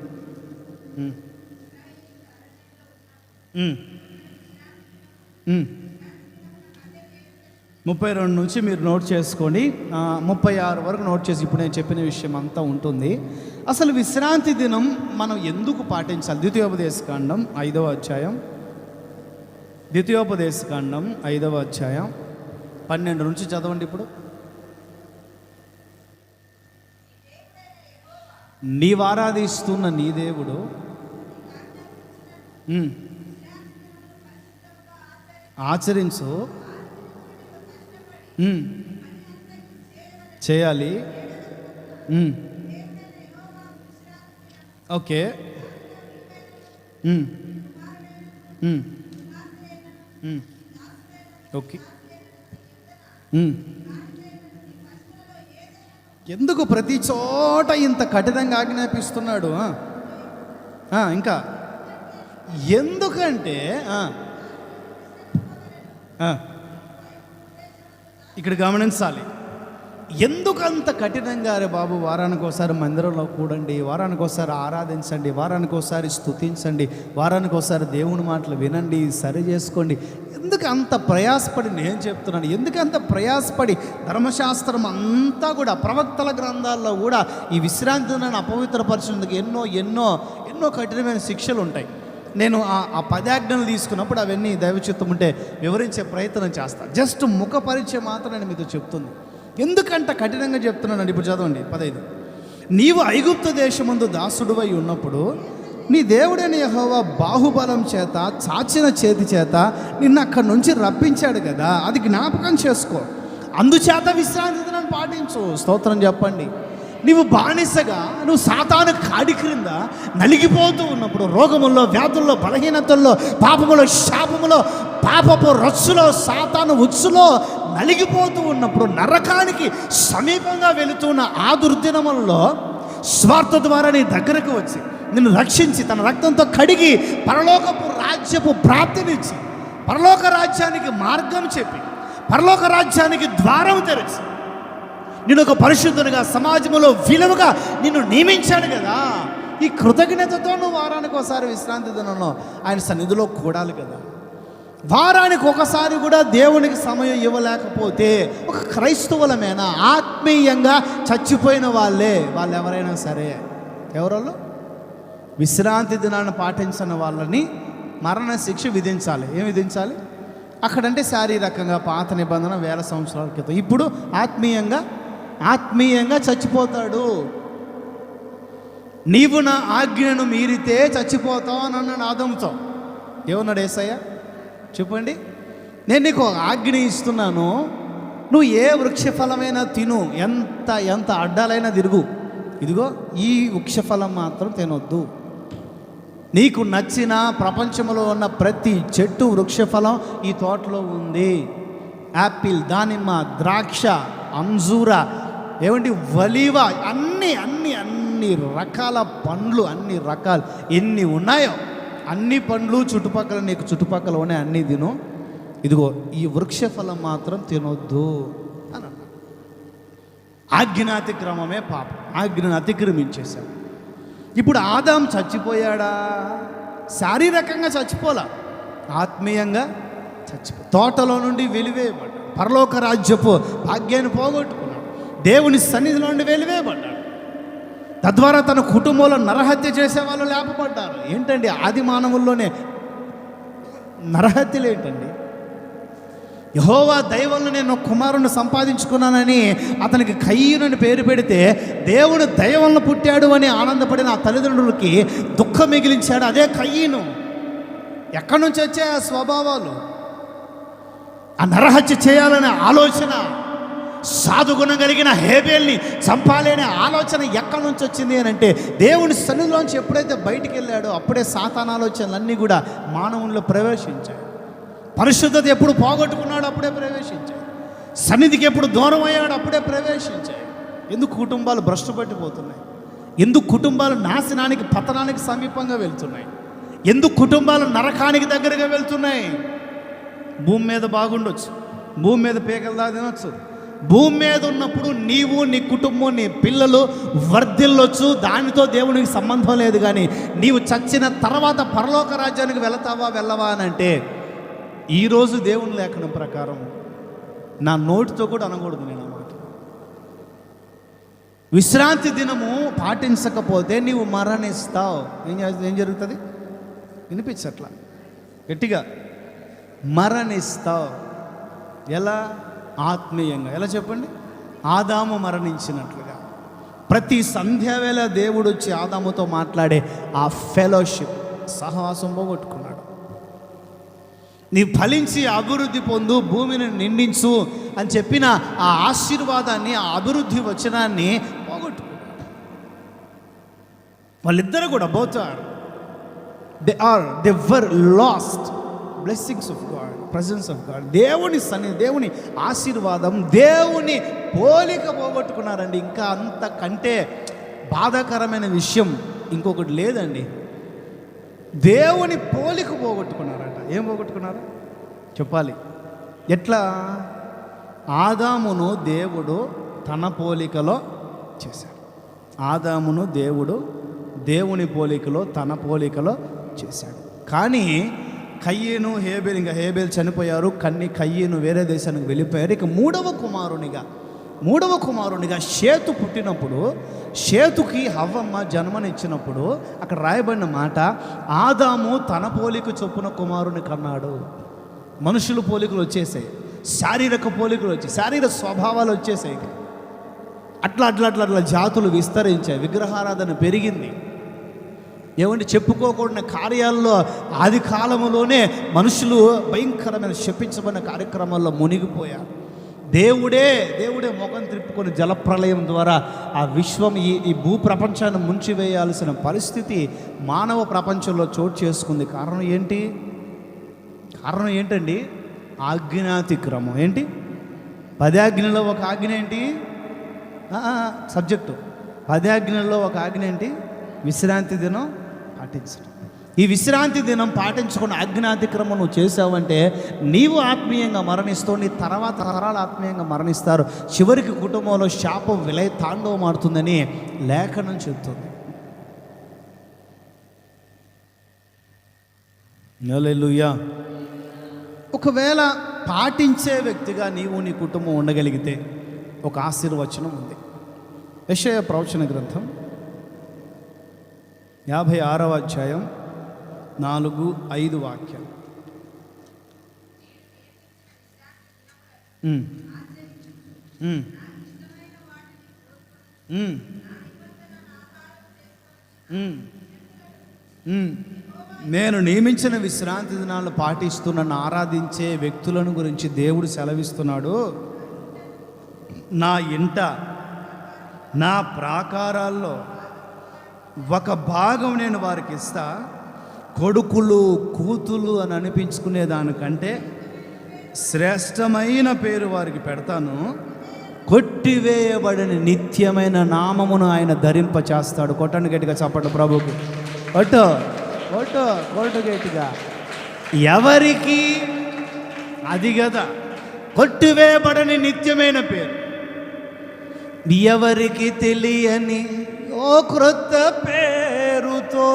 32 నుంచి మీరు నోట్ చేసుకోండి, 36 వరకు నోట్ చేసి ఇప్పుడు నేను చెప్పిన విషయం అంతా ఉంటుంది. అసలు విశ్రాంతి దినం మనం ఎందుకు పాటించాలి? ద్వితీయోపదేశకాండం 5వ అధ్యాయం, ద్వితీయోపదేశకాండం 5వ అధ్యాయం 12 నుంచి చదవండి. ఇప్పుడు నీవారాధిస్తున్న నీ దేవుడు ఆచరించు చేయాలి. Okay, okay. ఎందుకు ప్రతి చోట ఇంత కఠినంగా ఆజ్ఞాపిస్తున్నాడు? ఇంకా ఎందుకంటే ఇక్కడ గమనించాలి. ఎందుకు అంత కఠినంగా? అరే బాబు, వారానికి ఒకసారి మందిరంలో కూడండి, వారానికి ఒకసారి ఆరాధించండి, వారానికి ఒకసారి స్తుతించండి, వారానికి ఒకసారి దేవుని మాటలు వినండి, సరి చేసుకోండి. ఎందుకు అంత ప్రయాసపడి? నేను చెప్తున్నాను, ఎందుకు అంత ప్రయాసపడి? ధర్మశాస్త్రం అంతా కూడా, ప్రవక్తల గ్రంథాల్లో కూడా ఈ విశ్రాంతి దినాన్ని అపవిత్రపరిచినందుకు ఎన్నో ఎన్నో ఎన్నో కఠినమైన శిక్షలు ఉంటాయి. నేను ఆ 10 ఆజ్ఞలు తీసుకున్నప్పుడు అవన్నీ దైవచిత్తం ఉంటే వివరించే ప్రయత్నం చేస్తాను. జస్ట్ ముఖ పరిచయం మాత్రం నేను మీతో చెప్తుంది. ఎందుకంట కఠినంగా చెప్తున్నానండి. ఇప్పుడు చదవండి 15. నీవు ఐగుప్తు దేశమందు దాసుడువై ఉన్నప్పుడు నీ దేవుడైన యెహోవా బాహుబలం చేత, చాచిన చేతి చేత నిన్ను అక్కడి నుంచి రప్పించాడు కదా, అది జ్ఞాపకం చేసుకో. అందుచేత విశ్రాంతి దినాన్ని పాటించు. స్తోత్రం చెప్పండి. నీవు బానిసగా, నువ్వు సాతాను కాడి క్రింద నలిగిపోతూ ఉన్నప్పుడు, రోగముల్లో, వ్యాధుల్లో, బలహీనతల్లో, పాపములో, శాపములో, పాపపు రచ్చులో, సాతాను ఉచ్చులో నలిగిపోతూ ఉన్నప్పుడు, నరకానికి సమీపంగా వెళుతున్న ఆ దుర్దినములలో స్వార్థ ద్వారా నీ దగ్గరకు వచ్చి నిన్ను రక్షించి తన రక్తంతో కడిగి పరలోకపు రాజ్యపు ప్రాప్తినిచ్చి, పరలోక రాజ్యానికి మార్గం చెప్పి, పరలోక రాజ్యానికి ద్వారం తెరిచి నేను ఒక పరిశుద్ధునిగా, సమాజంలో విలువగా నిన్ను నియమించాడు కదా. ఈ కృతజ్ఞతతో నువ్వు వారానికి ఒకసారి విశ్రాంతి దినంలో ఆయన సన్నిధిలో కూడాలి కదా. వారానికి ఒకసారి కూడా దేవునికి సమయం ఇవ్వలేకపోతే ఒక క్రైస్తవులమేనా? ఆత్మీయంగా చచ్చిపోయిన వాళ్ళు ఎవరైనా సరే, ఎవరోళ్ళు విశ్రాంతి దినాన్ని పాటించిన వాళ్ళని మరణ శిక్ష విధించాలి. ఏం విధించాలి అక్కడంటే? శారీరకంగా పాత నిబంధన 1000 సంవత్సరాల క్రితం. ఇప్పుడు ఆత్మీయంగా చచ్చిపోతాడు. నీవు నా ఆజ్ఞను మీరితే చచ్చిపోతావు అని అన్నాడు ఆదముతో. ఏమన్నాడు యేసయ్య? చెప్పండి. నేను నీకు ఆజ్ఞ ఇస్తున్నాను, నువ్వు ఏ వృక్షఫలమైనా తిను, ఎంత అడ్డాలైనా తిరుగు, ఇదిగో ఈ వృక్షఫలం మాత్రం తినొద్దు. నీకు నచ్చిన ప్రపంచంలో ఉన్న ప్రతి చెట్టు వృక్షఫలం ఈ తోటలో ఉంది. యాపిల్, దానిమ్మ, ద్రాక్ష, అంజూర, ఏమండి వలివ, అన్ని రకాల పండ్లు, అన్ని రకాలు ఎన్ని ఉన్నాయో అన్ని పండ్లు చుట్టుపక్కల ఉన్నాయి, అన్నీ తిను. ఇదిగో ఈ వృక్షఫలం మాత్రం తినొద్దు అని అన్నాడు. ఆజ్ఞాతిక్రమమే పాపం. ఆజ్ఞను అతిక్రమించేశాడు. ఇప్పుడు ఆదాం చచ్చిపోయాడా? శారీరకంగా చచ్చిపోలా, ఆత్మీయంగా తోటలో నుండి వెలివేయబడ్డాడు. పరలోక రాజ్యపు భాగ్యాన్ని పోగొట్టుకున్నాడు. దేవుని సన్నిధిలో నుండి వెలివేయబడ్డాడు. తద్వారా తన కుటుంబంలో నరహత్య చేసే వాళ్ళు లేపబడ్డారు. ఏంటండి ఆది మానవుల్లోనే నరహత్యలు ఏంటండి? యెహోవా దయవల్ల నేను కుమారుని సంపాదించుకున్నానని అతనికి కయ్యూనని పేరు పెడితే, దేవుడు దయవల్ల పుట్టాడు అని ఆనందపడిన ఆ తల్లిదండ్రులకి దుఃఖం మిగిలించాడు. అదే కయ్యూను. ఎక్కడి నుంచి వచ్చాయి ఆ స్వభావాలు? ఆ నరహత్య చేయాలనే ఆలోచన, సాధుగుణం కలిగిన హేబేల్ని చంపాలి అనే ఆలోచన ఎక్కడి నుంచి వచ్చింది అని అంటే, దేవుని సన్నిధిలోంచి ఎప్పుడైతే బయటికి వెళ్ళాడో అప్పుడే సాతాన ఆలోచనలన్నీ కూడా మానవుల్లో ప్రవేశించాయి. పరిశుద్ధత ఎప్పుడు పోగొట్టుకున్నాడు అప్పుడే ప్రవేశించాయి. సన్నిధికి ఎప్పుడు దూరం అయ్యాడు అప్పుడే ప్రవేశించాయి. ఎందుకు కుటుంబాలు భ్రష్టు పట్టిపోతున్నాయి? ఎందుకు కుటుంబాలు నాశనానికి, పతనానికి సమీపంగా వెళ్తున్నాయి? ఎందుకు కుటుంబాలు నరకానికి దగ్గరగా వెళ్తున్నాయి? భూమి మీద బాగుండొచ్చు, భూమి మీద పీకలు దాకా తినొచ్చు, భూమి మీద ఉన్నప్పుడు నీవు, నీ కుటుంబం, నీ పిల్లలు వర్ధిల్లొచ్చు, దానితో దేవునికి సంబంధం లేదు. కానీ నీవు చచ్చిన తర్వాత పరలోక రాజ్యానికి వెళ్ళవా అని అంటే, ఈరోజు దేవుని లేఖనం ప్రకారం నా నోటితో కూడా అనకూడదు నేను ఆ మాట. విశ్రాంతి దినము పాటించకపోతే నీవు మరణిస్తావు. ఏం జరుగుతుంది? వినిపించట్లా గట్టిగా. మరణిస్తావు. ఎలా? ఆత్మీయంగా. ఎలా చెప్పండి? ఆదాము మరణించినట్లుగా. ప్రతి సంధ్యావేళ దేవుడు వచ్చి ఆదాముతో మాట్లాడే ఆ ఫెలోషిప్, సహవాసం పోగొట్టుకున్నాడు. నీ ఫలించి అభివృద్ధి పొందు, భూమిని నిండించు అని చెప్పిన ఆ ఆశీర్వాదాన్ని, ఆ అభివృద్ధి వచనాన్ని పోగొట్టుకున్నాడు. వాళ్ళిద్దరు కూడా both they were last blessings of God, presence of God. దేవుని ఆశీర్వాదం, దేవుని పోలిక పోగొట్టుకున్నారండి. ఇంకా అంతకంటే బాధాకరమైన విషయం ఇంకొకటి లేదండి. దేవుని పోలిక పోగొట్టుకున్నారట. ఏం పోగొట్టుకున్నారు చెప్పాలి? ఎట్లా? ఆదామును దేవుడు తన పోలికలో చేశాడు. ఆదామును దేవుడు దేవుని పోలికలో, తన పోలికలో చేశాడు. కానీ కయ్యేను, హేబేల్, ఇంకా హేబేల్ చనిపోయారు. కయ్యేను వేరే దేశానికి వెళ్ళిపోయారు. ఇక మూడవ కుమారునిగా షేతు పుట్టినప్పుడు, షేతుకి హవ్వమ్మ జన్మనిచ్చినప్పుడు అక్కడ రాయబడిన మాట, ఆదాము తన పోలిక చొప్పున కుమారుని కన్నాడు. మనుషుల పోలికలు వచ్చేసాయి, శారీరక పోలికలు వచ్చాయి, శారీరక స్వభావాలు వచ్చేసాయి. అట్లా జాతులు విస్తరించాయి, విగ్రహారాధన పెరిగింది. ఏమంటే చెప్పుకోకూడని కార్యాల్లో ఆది కాలంలోనే మనుషులు భయంకరమైన శపించబడిన కార్యక్రమాల్లో మునిగిపోయారు. దేవుడే ముఖం త్రిప్పుకొని జలప్రలయం ద్వారా ఆ విశ్వం, ఈ భూ ప్రపంచాన్ని ముంచివేయాల్సిన పరిస్థితి మానవ ప్రపంచంలో చోటు చేసుకుంది. కారణం ఏంటండి? ఆజ్ఞాతిక్రమం. ఏంటి? 10 ఆజ్ఞల్లో ఒక ఆజ్ఞ ఏంటి? సబ్జెక్టు 10 ఆజ్ఞల్లో ఒక ఆజ్ఞ ఏంటి? విశ్రాంతి దినం పాటించడం. ఈ విశ్రాంతి దినం పాటించుకున్న ఆజ్ఞాతిక్రమం నువ్వు చేసావంటే నీవు ఆత్మీయంగా మరణిస్తావు, నీ తర్వాత తరాలు ఆత్మీయంగా మరణిస్తారు. చివరికి కుటుంబంలో శాపం విలయ తాండవం ఆడుతుందని లేఖనం చెప్తుంది. హల్లెలూయా. ఒకవేళ పాటించే వ్యక్తిగా నీవు, నీ కుటుంబం ఉండగలిగితే ఒక ఆశీర్వచనం ఉంది. యెషయా ప్రవచన గ్రంథం 56వ అధ్యాయం 4-5 వాక్యాలు. నేను నియమించిన విశ్రాంతి దినాలను పాటిస్తూ నన్ను ఆరాధించే వ్యక్తులను గురించి దేవుడు సెలవిస్తున్నాడు. నా ఇంట, నా ప్రాకారాల్లో ఒక భాగం నేను వారికి ఇస్తా. కొడుకులు, కూతులు అని అనిపించుకునే దానికంటే శ్రేష్టమైన పేరు వారికి పెడతాను. కొట్టివేయబడిన నిత్యమైన నామమును ఆయన ధరింపచేస్తాడు. కొట్టండి గట్టిగా, చప్పట్లు ప్రభుకు. కొట్టు గట్టిగా. ఎవరికి? అది కదా కొట్టివేయబడని నిత్యమైన పేరు. ఎవరికి తెలియని ఓ క్రొత్త పేరుతో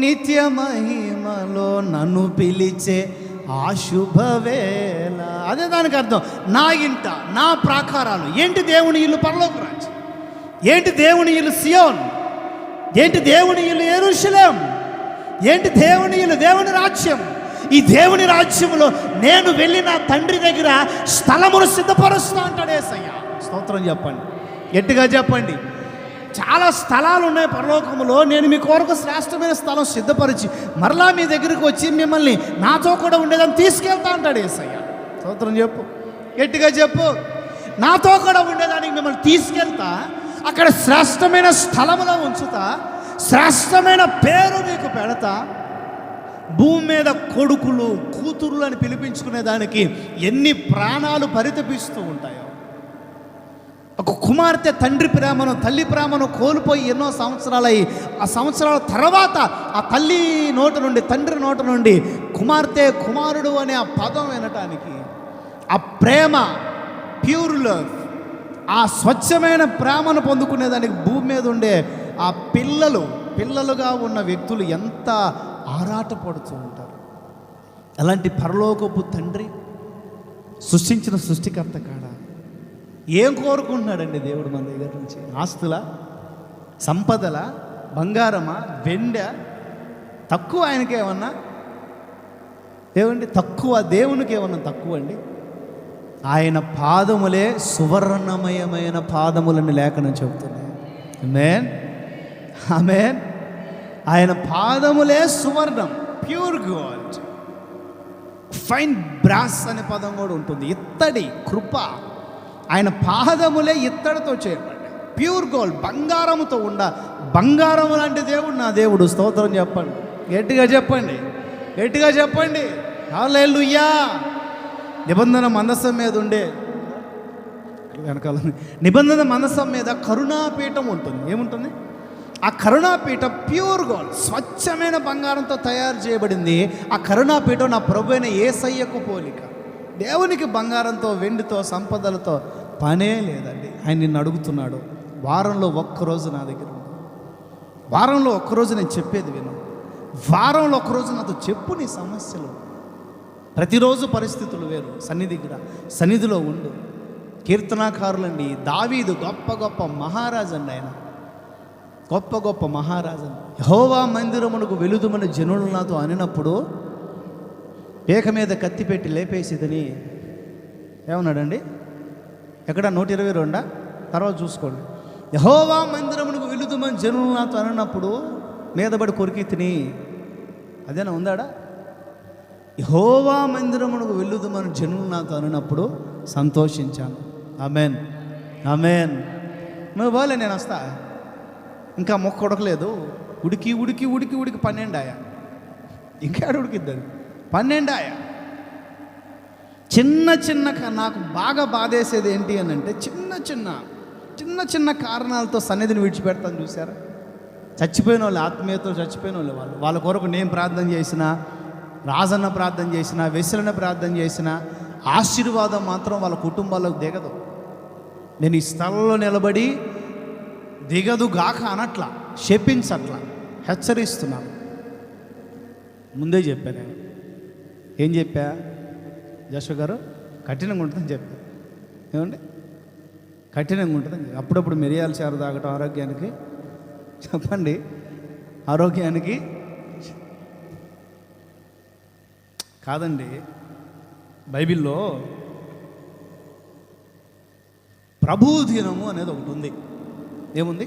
నిత్య మహిమలో నన్ను పిలిచే ఆ శుభవేళ. అదే దానికి అర్థం. నా ఇంట, నా ప్రాకారాలు. ఏంటి దేవుని ఇల్లు? పరలోక రాజ్యం. ఏంటి దేవుని ఇల్లు? సియోన్. ఏంటి దేవుని ఇల్లు? యెరూషలేం. ఏంటి దేవుని ఇల్లు? దేవుని రాజ్యం. ఈ దేవుని రాజ్యంలో నేను వెళ్ళి నా తండ్రి దగ్గర స్థలమును సిద్ధపరుస్తా అంటాడు యేసయ్య. స్తోత్రం చెప్పండి, గట్టిగా చెప్పండి. చాలా స్థలాలు ఉన్నాయి పరలోకములో. నేను మీ కొరకు శ్రేష్టమైన స్థలం సిద్ధపరిచి మరలా మీ దగ్గరికి వచ్చి మిమ్మల్ని నాతో కూడా ఉండేదాన్ని తీసుకెళ్తా అంటాడు యేసయ్య. స్తోత్రం చెప్పు, గట్టిగా చెప్పు. నాతో కూడా ఉండేదానికి మిమ్మల్ని తీసుకెళ్తా, అక్కడ శ్రేష్టమైన స్థలములో ఉంచుతా, శ్రేష్టమైన పేరు మీకు పెడతా. భూమి మీద కొడుకులు, కూతుర్లు అని పిలిపించుకునేదానికి ఎన్ని ప్రాణాలు పరితపిస్తూ ఉంటాయో. ఒక కుమార్తె తండ్రి ప్రేమను, తల్లి ప్రేమను కోల్పోయి ఎన్నో సంవత్సరాలయ్యి, ఆ సంవత్సరాల తర్వాత ఆ తల్లి నోటి నుండి, తండ్రి నోటి నుండి కుమార్తె, కుమారుడు అనే ఆ పదం వినటానికి, ఆ ప్రేమ, ప్యూర్ లవ్, ఆ స్వచ్ఛమైన ప్రేమను పొందుకునేదానికి భూమి మీద ఉండే ఆ పిల్లలుగా ఉన్న వ్యక్తులు ఎంత ఆరాటపడుతూ ఉంటారు. అలాంటి పరలోకపు తండ్రి సృష్టించిన సృష్టికర్త కాడా? ఏం కోరుకుంటున్నాడండి దేవుడు మన దగ్గర నుంచి? ఆస్తుల, సంపదల, బంగారమా, వెండ? తక్కువ ఆయనకి ఏమన్నా? ఏమండి తక్కువ? దేవునికి ఏమన్నా తక్కువ అండి? ఆయన పాదములే సువర్ణమయమైన పాదములని లేఖనం చెబుతున్నాయి. ఆమేన్, ఆమేన్. ఆయన పాదములే సువర్ణం, ప్యూర్ గోల్డ్. ఫైన్ బ్రాస్ అనే పదం కూడా ఉంటుంది. ఇత్తడి, కృప. ఆయన పాదములే ఇత్తడితో చేయబడ్డాయి, ప్యూర్ గోల్డ్, బంగారముతో బంగారం లాంటి దేవుడు నా దేవుడు. స్తోత్రం చెప్పండి, గట్టిగా చెప్పండి, గట్టిగా చెప్పండి. హల్లెలూయా. నిబంధన మందసం మీద ఉండే వెనకాల నిబంధన మందసం మీద కరుణాపీఠం ఉంటుంది. ఏముంటుంది? ఆ కరుణాపీఠం ప్యూర్ గోల్డ్, స్వచ్ఛమైన బంగారంతో తయారు చేయబడింది. ఆ కరుణాపీఠం నా ప్రభు అయిన యేసయ్యకు పోలిక. దేవునికి బంగారంతో, వెండితో, సంపదలతో పనే లేదండి. ఆయన నిన్ను అడుగుతున్నాడు, వారంలో ఒక్కరోజు నా దగ్గర ఉంది. వారంలో ఒక్కరోజు నేను చెప్పేది విను. వారంలో ఒక్కరోజు నాతో చెప్పు నీ సమస్యలు. ప్రతిరోజు పరిస్థితులు వేరు. సన్నిధిలో ఉండు. కీర్తనాకారులండి, దావీదు గొప్ప గొప్ప మహారాజు అండి. ఆయన గొప్ప గొప్ప మహారాజు. యెహోవా మందిరమునకు వెలుదుమని జనులు నాతో అనినప్పుడు పేక మీద కత్తి పెట్టి లేపేసిదని ఏమన్నాడండి? ఎక్కడ? 122 తర్వాత చూసుకోండి. యెహోవా మందిరమునకు వెలుదుమని జనులు నాతో అనినప్పుడు మీదబడి కొరికి తిని. అదేనా ఉందాడా? యెహోవా మందిరమునకు వెళ్ళుదుమని జనులు నాతో అనినప్పుడు సంతోషించాను. ఆమేన్, ఆమేన్. నువ్వు పోలే, నేను వస్తా. ఇంకా మొక్క ఉడకలేదు. ఉడికి ఉడికి ఉడికి ఉడికి 12 ఆయా. ఇంకా ఉడికిద్ది అది 12 ఆయా. చిన్న చిన్న నాకు బాగా బాధేసేది ఏంటి అని అంటే, చిన్న చిన్న కారణాలతో సన్నిధిని విడిచిపెడతాను. చూసారా? చచ్చిపోయిన వాళ్ళు, ఆత్మీయతో చచ్చిపోయిన వాళ్ళు, వాళ్ళ కొరకు నేను ప్రార్థన చేసినా, రాజన్న ప్రార్థన చేసినా, వెసలన ప్రార్థన చేసినా ఆశీర్వాదం మాత్రం వాళ్ళ కుటుంబాలకు దిగదు. నేను ఈ స్థలంలో నిలబడి దిగదు గాక అనట్లా, శపించట్లా, హెచ్చరిస్తున్నాను. ముందే చెప్పా నేను. ఏం చెప్పా? జషు గారు కఠినంగా ఉంటుందని చెప్పా. ఏమండి? కఠినంగా ఉంటుందని. అప్పుడప్పుడు మిరియాల చారు తాగటం ఆరోగ్యానికి, చెప్పండి, ఆరోగ్యానికి కాదండి. బైబిల్లో ప్రభు దినము అనేది ఒకటి ఉంది. ఏముంది?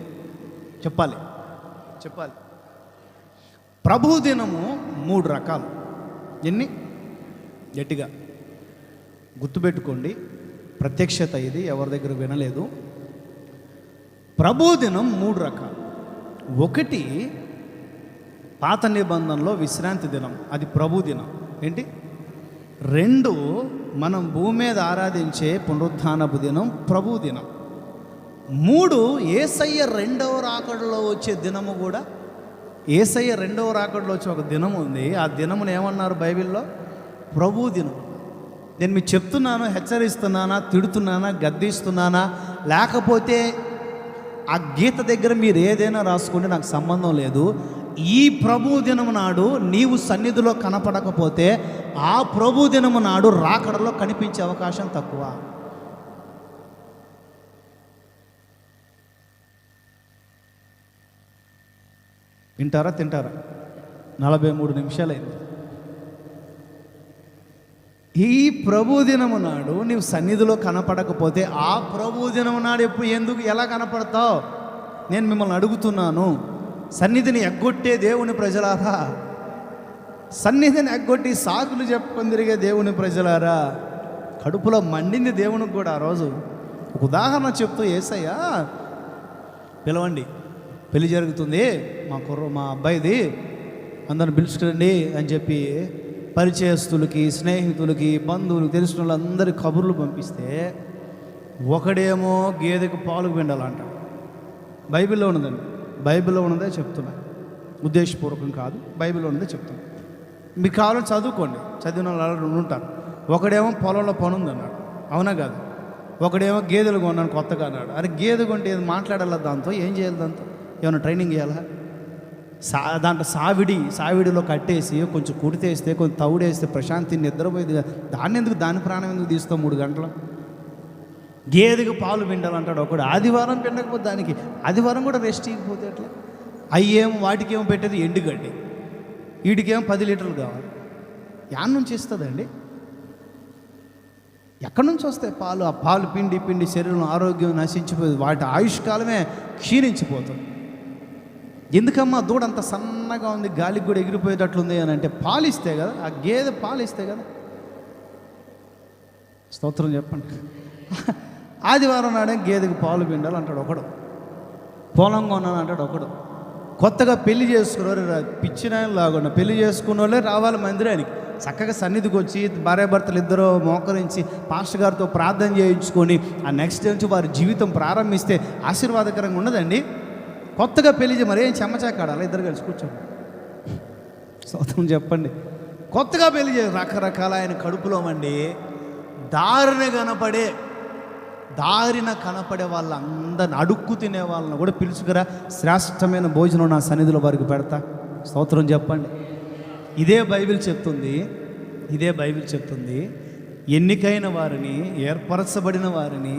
చెప్పాలి. ప్రభు దినము 3 రకాలు. ఎన్ని? గట్టిగా గుర్తుపెట్టుకోండి. ప్రత్యక్షత ఇది, ఎవరి దగ్గర వినలేదు. ప్రభు దినం 3 రకాలు. ఒకటి పాత నిబంధనలో విశ్రాంతి దినం, అది ప్రభు దినం. ఏంటి? 2 మనం భూమి మీద ఆరాధించే పునరుత్థానపు దినం, ప్రభు దినం. 3 యేసయ్య 2వ రాకడలో వచ్చే దినము కూడా. యేసయ్య 2వ రాకడలో వచ్చే ఒక దినం ఉంది. ఆ దినమును ఏమన్నారు బైబిల్లో? ప్రభు దినం. నేను మీకు చెప్తున్నాను, హెచ్చరిస్తున్నానా, తిడుతున్నానా, గద్దిస్తున్నానా, లేకపోతే ఆ గీత దగ్గర మీరు ఏదైనా రాసుకోండి, నాకు సంబంధం లేదు. ఈ ప్రభు దినము నాడు నీవు సన్నిధిలో కనపడకపోతే ఆ ప్రభు దినము నాడు రాకడలో కనిపించే అవకాశం తక్కువ. తింటారా? 43 నిమిషాలైంది. ఈ ప్రభు దినము నాడు నీవు సన్నిధిలో కనపడకపోతే ఆ ప్రభు దినము నాడు ఎలా కనపడతావు? నేను మిమ్మల్ని అడుగుతున్నాను. సన్నిధిని ఎగ్గొట్టే దేవుని ప్రజలారా, సన్నిధిని ఎగ్గొట్టి సాకులు చెప్పుకొని తిరిగే దేవుని ప్రజలారా, కడుపులో మండింది దేవునికి కూడా. ఆ రోజు ఒక ఉదాహరణ చెప్తూ, యేసయ్య పిలవండి, పెళ్లి జరుగుతుంది, మా అబ్బాయిది, అందరిని పిలుచుకురండి అని చెప్పి పరిచయస్తులకి, స్నేహితులకి, బంధువులకి, తెలిసిన వాళ్ళందరి కబుర్లు పంపిస్తే ఒకడేమో గేదెకు పాలు పిండాలంట. బైబిల్లో ఉన్నదండి, బైబిల్లో ఉన్నదే చెప్తున్నా, ఉద్దేశపూర్వకం కాదు, బైబిల్లో ఉన్నదే చెప్తున్నా. మీకు కావాలని చదువుకోండి, చదివిన వాళ్ళు ఉంటారు. ఒకడేమో పొలంలో పని ఉంది అన్నాడు, అవునా కాదు? ఒకడేమో గేదెలు కొన్నాను కొత్తగా అన్నాడు. అరే గేదె కొంటే ఏది మాట్లాడాలా? దాంతో ఏం చేయాలి? దాంతో ఏమైనా ట్రైనింగ్ ఇవ్వాలా? దాంట్లో సావిడిలో కట్టేసి కొంచెం కుడితేస్తే కొంచెం తౌడేస్తే ప్రశాంతి నిద్రపోయేది కదా. దాని ప్రాణం ఎందుకు తీస్తాం 3 గంటలు? గేదెకి పాలు పిండాలంటాడు ఒకడు, ఆదివారం పిండకపోతే దానికి ఆదివారం కూడా రెస్ట్ ఇవ్వకపోతే ఎట్లా? వాటికేమో పెట్టేది ఎండుగడ్డి, వీటికేమో 10 లీటర్లు కావాలి. యాన్ నుంచి ఇస్తుందండి? ఎక్కడి నుంచి వస్తాయి పాలు? ఆ పాలు పిండి శరీరం ఆరోగ్యం నశించిపోతుంది, వాటి ఆయుష్కాలమే క్షీణించిపోతుంది. ఎందుకమ్మా దూడ అంత సన్నగా ఉంది, గాలికి కూడా ఎగిరిపోయేటట్లుంది అని అంటే పాలిస్తే కదా, ఆ గేదె పాలిస్తే కదా. స్తోత్రం చెప్పండి. ఆదివారం నాడే గేదెకి పాలు పిండాలి అంటాడు ఒకడు, పొలం కొన్నాను అంటాడు ఒకడు. కొత్తగా పెళ్లి చేసుకున్నవారు పిచ్చిన లాగుండా పెళ్లి చేసుకున్న వాళ్ళే రావాలి మందిరానికి, చక్కగా సన్నిధికి వచ్చి భార్యాభర్తలు ఇద్దరు మోకరించి పాస్టర్ గారితో ప్రార్థన చేయించుకొని ఆ నెక్స్ట్ డే నుంచి వారి జీవితం ప్రారంభిస్తే ఆశీర్వాదకరంగా ఉండదండి. కొత్తగా పెళ్లి మరేం చెమ్మచాకాడాలి, ఇద్దరు కలిసి కూర్చోండి. స్తోత్రం చెప్పండి. కొత్తగా పెళ్లి చేసి రకరకాల ఆయన కడుపులో మండి దారిన కనపడే వాళ్ళందరిని, అడుక్కు తినే వాళ్ళని కూడా పిలుచుకురా, శ్రేష్టమైన భోజనం నా సన్నిధిలో వారికి పెడతా. స్తోత్రం చెప్పండి. ఇదే బైబిల్ చెప్తుంది. ఎన్నికైన వారిని, ఏర్పరచబడిన వారిని,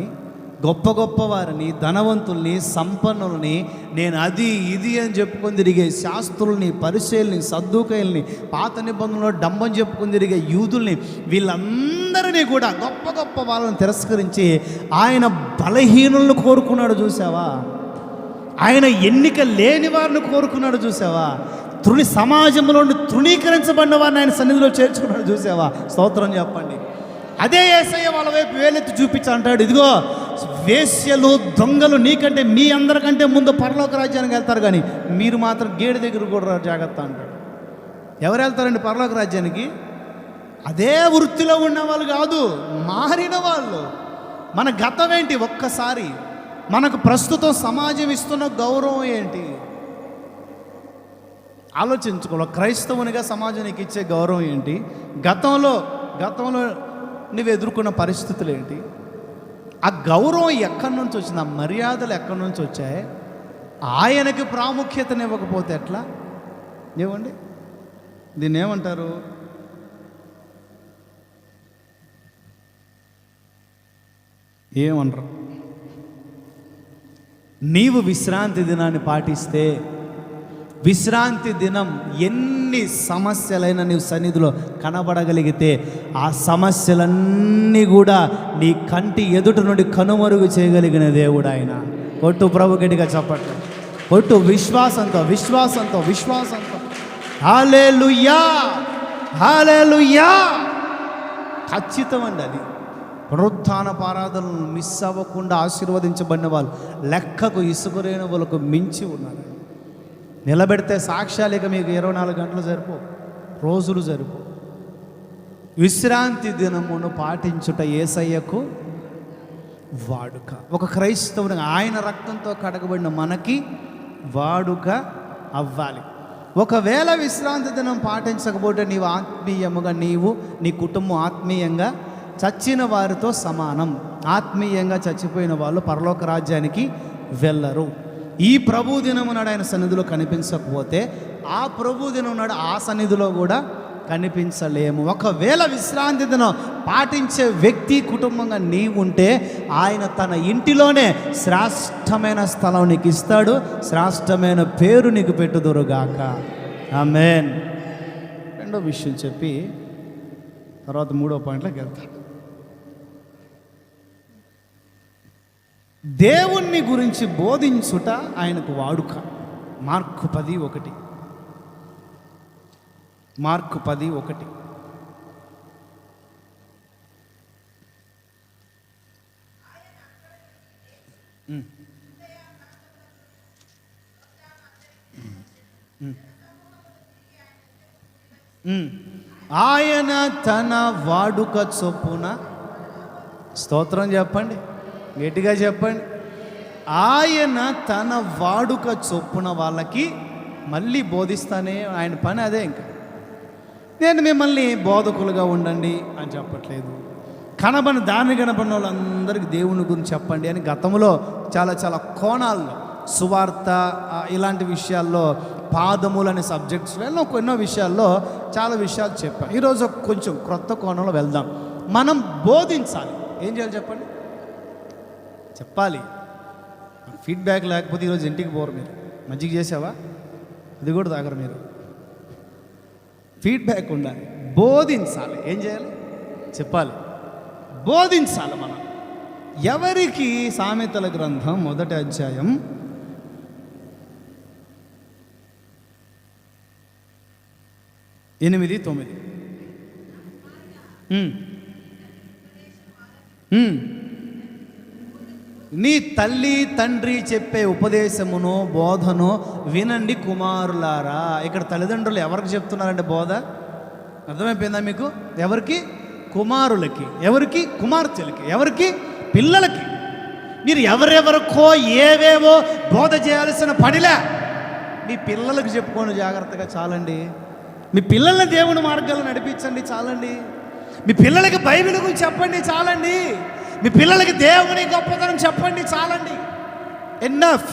గొప్ప వారిని, ధనవంతుల్ని, సంపన్నుల్ని, నేను అది ఇది అని చెప్పుకొని తిరిగే శాస్త్రుల్ని, పరిచయుల్ని, సద్దూకయుల్ని, పాత నిబంధనలో డంబం చెప్పుకొని తిరిగే యూదుల్ని, వీళ్ళందరినీ కూడా గొప్ప వాళ్ళని తిరస్కరించి ఆయన బలహీనులను కోరుకున్నాడు చూసావా? ఆయన ఎన్నిక లేని వారిని కోరుకున్నాడు చూసావా? సమాజంలో తృణీకరించబడిన వారిని ఆయన సన్నిధిలో చేర్చుకున్నాడు చూసావా? స్తోత్రం చెప్పండి. అదే యేసయ్య వాళ్ళ వైపు వేలెత్తి చూపించి అంటాడు, ఇదిగో వేశ్యలు, దొంగలు నీకంటే, మీ అందరికంటే ముందు పరలోక రాజ్యానికి వెళ్తారు, కానీ మీరు మాత్రం గేడు దగ్గర కూడా జాగ్రత్త అంటాడు. ఎవరు వెళ్తారండి పరలోక రాజ్యానికి? అదే వృత్తిలో ఉన్న వాళ్ళు కాదు, మారిన వాళ్ళు. మన గతం ఏంటి? ఒక్కసారి మనకు ప్రస్తుతం సమాజం ఇస్తున్న గౌరవం ఏంటి ఆలోచించుకో. క్రైస్తవునిగా సమాజం నీకు ఇచ్చే గౌరవం ఏంటి? గతంలో నువ్వు ఎదుర్కొన్న పరిస్థితులు ఏంటి? ఆ గౌరవం ఎక్కడి నుంచి వచ్చింది? ఆ మర్యాదలు ఎక్కడి నుంచి వచ్చాయి? ఆయనకి ప్రాముఖ్యతను ఇవ్వకపోతే ఎట్లా? ఏమండి దీన్ని ఏమంటారు? ఏమనరు. నీవు విశ్రాంతి దినాన్ని పాటిస్తే, విశ్రాంతి దినం ఎన్ని సమస్యలైనా నీవు సన్నిధిలో కనబడగలిగితే ఆ సమస్యలన్నీ కూడా నీ కంటి ఎదుటి నుండి కనుమరుగు చేయగలిగిన దేవుడు ఆయన. కొట్టు ప్రభు గట్టిగా చెప్పట్లే, కొట్టు విశ్వాసంతో. హల్లెలూయా, హల్లెలూయా. ఖచ్చితం అండి అది. పునరుత్థాన ఆరాధనలు మిస్ అవ్వకుండా ఆశీర్వదించబడిన వాళ్ళు లెక్కకు ఇసుకరేణువులకు మించి ఉన్నారు. నిలబెడితే సాక్ష్యాలు ఇక మీకు 24 గంటలు సరిపో, రోజులు సరిపో. విశ్రాంతి దినమును పాటించుట యేసయ్యకు వాడుక. ఒక క్రైస్తవుని ఆయన రక్తంతో కడగబడిన మనకి వాడుక అవ్వాలి. ఒకవేళ విశ్రాంతి దినం పాటించకపోతే నీవు ఆత్మీయముగా, నీ కుటుంబం ఆత్మీయంగా చచ్చిన వారితో సమానం. ఆత్మీయంగా చచ్చిపోయిన వాళ్ళు పరలోక రాజ్యానికి వెళ్ళరు. ఈ ప్రభు దినము నాడు ఆయన సన్నిధిలో కనిపించకపోతే ఆ ప్రభు దినం నాడు ఆ సన్నిధిలో కూడా కనిపించలేము. ఒకవేళ విశ్రాంతి దినం పాటించే వ్యక్తి కుటుంబంగా నీవు ఉంటే ఆయన తన ఇంటిలోనే శ్రేష్టమైన స్థలం నీకు ఇస్తాడు, శ్రేష్టమైన పేరు నీకు పెట్టుదురుగాక. ఆమేన్. రెండో విషయం చెప్పి తర్వాత 3వ పాయింట్లోకి వెళ్తాను. దేవుణ్ణి గురించి బోధించుట ఆయనకు వాడుక. మార్కు 10:1. ఆయన తన వాడుక చొప్పున, స్తోత్రం చెప్పండి, గట్టిగా చెప్పండి, ఆయన తన వాడుక చొప్పున వాళ్ళకి మళ్ళీ బోధిస్తానే. ఆయన పని అదే. ఇంకా నేను మిమ్మల్ని బోధకులుగా ఉండండి అని చెప్పట్లేదు. కనబడిన వాళ్ళందరికీ దేవుని గురించి చెప్పండి అని గతంలో చాలా కోణాల్లో సువార్త ఇలాంటి విషయాల్లో పాదములు అనే సబ్జెక్ట్స్లో ఎన్నో విషయాల్లో చాలా విషయాలు చెప్పాను. ఈరోజు కొంచెం క్రొత్త కోణంలో వెళ్దాం. మనం బోధించాలి. ఏం చేయాలి చెప్పండి? చెప్పాలి. ఫీడ్బ్యాక్ లేకపోతే ఈరోజు ఇంటికి పోరు. మీరు మజ్జిగ చేసావా? ఇది కూడా తాగరు మీరు. ఫీడ్బ్యాక్ ఉండాలి. బోధించాలి. ఏం చేయాలి? చెప్పాలి, బోధించాలి. మనం ఎవరికి? సామెతల గ్రంథం 1వ అధ్యాయం 8-9. నీ తల్లి తండ్రి చెప్పే ఉపదేశమును బోధను వినండి కుమారులారా. ఇక్కడ తల్లిదండ్రులు ఎవరికి చెప్తున్నారంటే బోధ? అర్థమైపోయిందా మీకు? ఎవరికి? కుమారులకి. ఎవరికి? కుమార్తెలకి. ఎవరికి? పిల్లలకి. మీరు ఎవరెవరికో ఏవేవో బోధ చేయాల్సిన పనిలే. మీ పిల్లలకు చెప్పుకోండి జాగ్రత్తగా, చాలండి. మీ పిల్లల్ని దేవుని మార్గాలు నడిపించండి, చాలండి. మీ పిల్లలకి బైబిల్ గురించి చెప్పండి, చాలండి. మీ పిల్లలకి దేవుని గొప్పతనం చెప్పండి, చాలండి. ఎన్నఫ్,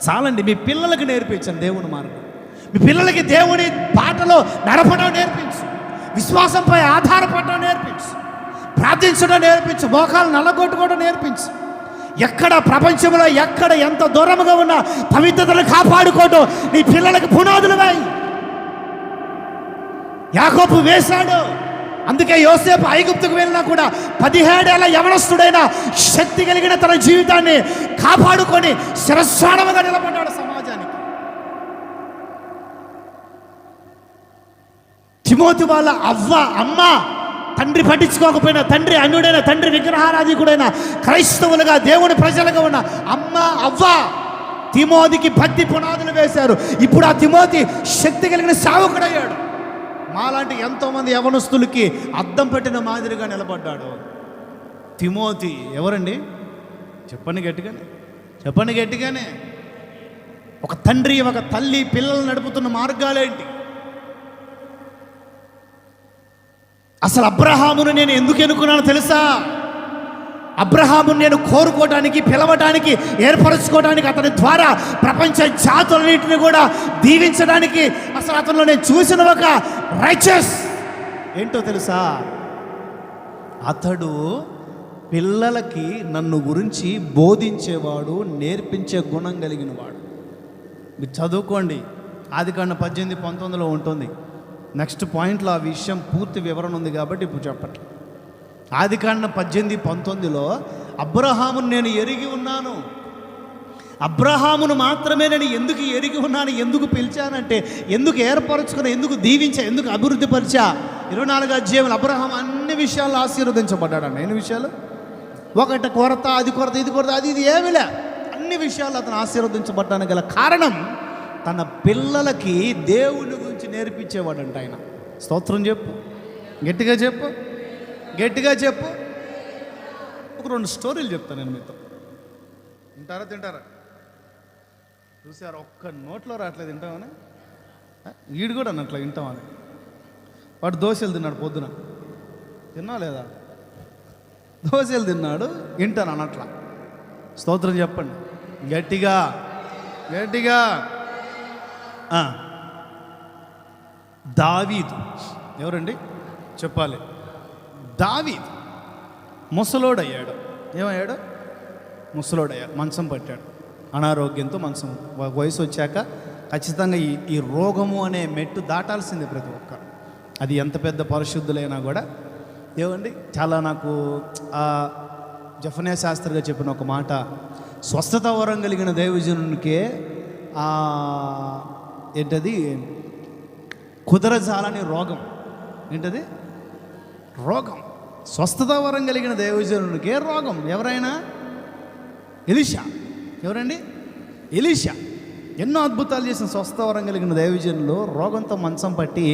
చాలండి. మీ పిల్లలకి నేర్పించండి దేవుని మార్గం. మీ పిల్లలకి దేవుని బాటలో నడపడం నేర్పించు. విశ్వాసంపై ఆధారపడడం నేర్పించు. ప్రార్థించడం నేర్పించు. మోకాలు నల్లగొట్టుకోవడం నేర్పించు. ఎక్కడ ప్రపంచంలో ఎక్కడ ఎంత దూరముగా ఉన్నా పవిత్రతను కాపాడుకోవడం నీ పిల్లలకు పునాదులు వేయి. యాకోబు వేశాడు. అందుకే యోసేపు ఐగుప్తుకు వెళ్ళినా కూడా 17 ఏళ్ల యవనస్తుడైన శక్తి కలిగిన తన జీవితాన్ని కాపాడుకొని శిరస్సానముగా నిలబడ్డాడు సమాజానికి. తిమోతి వాళ్ళ అమ్మ తండ్రి పట్టించుకోకపోయినా, తండ్రి అన్యుడైన, తండ్రి విగ్రహారాధికుడైన, క్రైస్తవులుగా దేవుని ప్రజలుగా ఉన్న అవ్వ తిమోతికి భక్తి పునాదులు వేశారు. ఇప్పుడు ఆ తిమోతి శక్తి కలిగిన సేవకుడయ్యాడు. మాలాంటి ఎంతోమంది యవనస్తులకి అద్దం పెట్టిన మాదిరిగా నిలబడ్డాడు తిమోతి. ఎవరండి? చెప్పండి గట్టిగానే, చెప్పండి గట్టిగానే. ఒక తండ్రి ఒక తల్లి పిల్లలు నడుపుతున్న మార్గాలేంటి? అసలు అబ్రహామును నేను ఎందుకు ఎన్నుకున్నానో తెలుసా? అబ్రహామును నేను కోరుకోవడానికి, పిలవడానికి, ఏర్పరచుకోవడానికి, అతని ద్వారా ప్రపంచ జాతులన్నింటినీ కూడా దీవించడానికి, అసలు అతనిలో నేను చూసిన ఒక రైచస్ ఏంటో తెలుసా? అతడు పిల్లలకి నన్ను గురించి బోధించేవాడు, నేర్పించే గుణం కలిగిన వాడు. మీరు చదువుకోండి, ఆదికాండం 18-19 ఉంటుంది. నెక్స్ట్ పాయింట్లో ఆ విషయం పూర్తి వివరణ ఉంది కాబట్టి ఇప్పుడు చెప్పట్లేదు. ఆదికాండం 18-19 అబ్రహామును నేను ఎరిగి ఉన్నాను. అబ్రహామును మాత్రమే నేను ఎందుకు ఎరిగి ఉన్నాను, ఎందుకు పిలిచానంటే, ఎందుకు ఏర్పరచుకున్నా, ఎందుకు దీవించా, ఎందుకు అభివృద్ధి పరిచా. 24వ అధ్యాయంలో అబ్రహాం అన్ని విషయాల్లో ఆశీర్వదించబడ్డాడు. ఎన్ని విషయాలు? ఒకటి కొరత, అది కొరత, ఇది కొరత, అది ఇది ఏమిలే. అన్ని విషయాలు అతను ఆశీర్వదించబడ్డానికి గల కారణం తన పిల్లలకి దేవుని గురించి నేర్పించేవాడంట ఆయన. స్తోత్రం చెప్పు, గట్టిగా చెప్పు, గట్టిగా చెప్పు. ఒక 2 స్టోరీలు చెప్తాను నేను మీతో. వింటారా? తింటారా? చూసారు, ఒక్క నోట్లో రావట్లేదు. వింటామని వీడు కూడా అన్నట్లా వింటామని. వాడు దోశలు తిన్నాడు పొద్దున. తిన్నా లేదా? దోశలు తిన్నాడు, వింటాను అన్నట్లా. స్తోత్రం చెప్పండి గట్టిగా, గట్టిగా. దావీదు ఎవరండి చెప్పాలి? దావీదు ముసలోడయ్యాడు. ఏమయ్యాడు? ముసలోడయ్యాడు. మంచం పట్టాడు. అనారోగ్యంతో మంచం. వయసు వచ్చాక ఖచ్చితంగా ఈ రోగము అనే మెట్టు దాటాల్సిందే ప్రతి ఒక్కరు. అది ఎంత పెద్ద పరిశుద్ధులైనా కూడా. ఏమండి, చాలా నాకు జఫన్యా శాస్త్రిగా చెప్పిన ఒక మాట, స్వస్థత వరం కలిగిన దైవజనునికే ఏంటది కుదరజాలని రోగం. ఏంటది? రోగం. స్వస్థత వరం కలిగిన దైవజనునికే రోగం. ఎవరైనా? ఎలీషా. ఎవరండి? ఎలీషా. ఎన్నో అద్భుతాలు చేసిన స్వస్థత వరం కలిగిన దైవజనులు రోగంతో మంచం పట్టి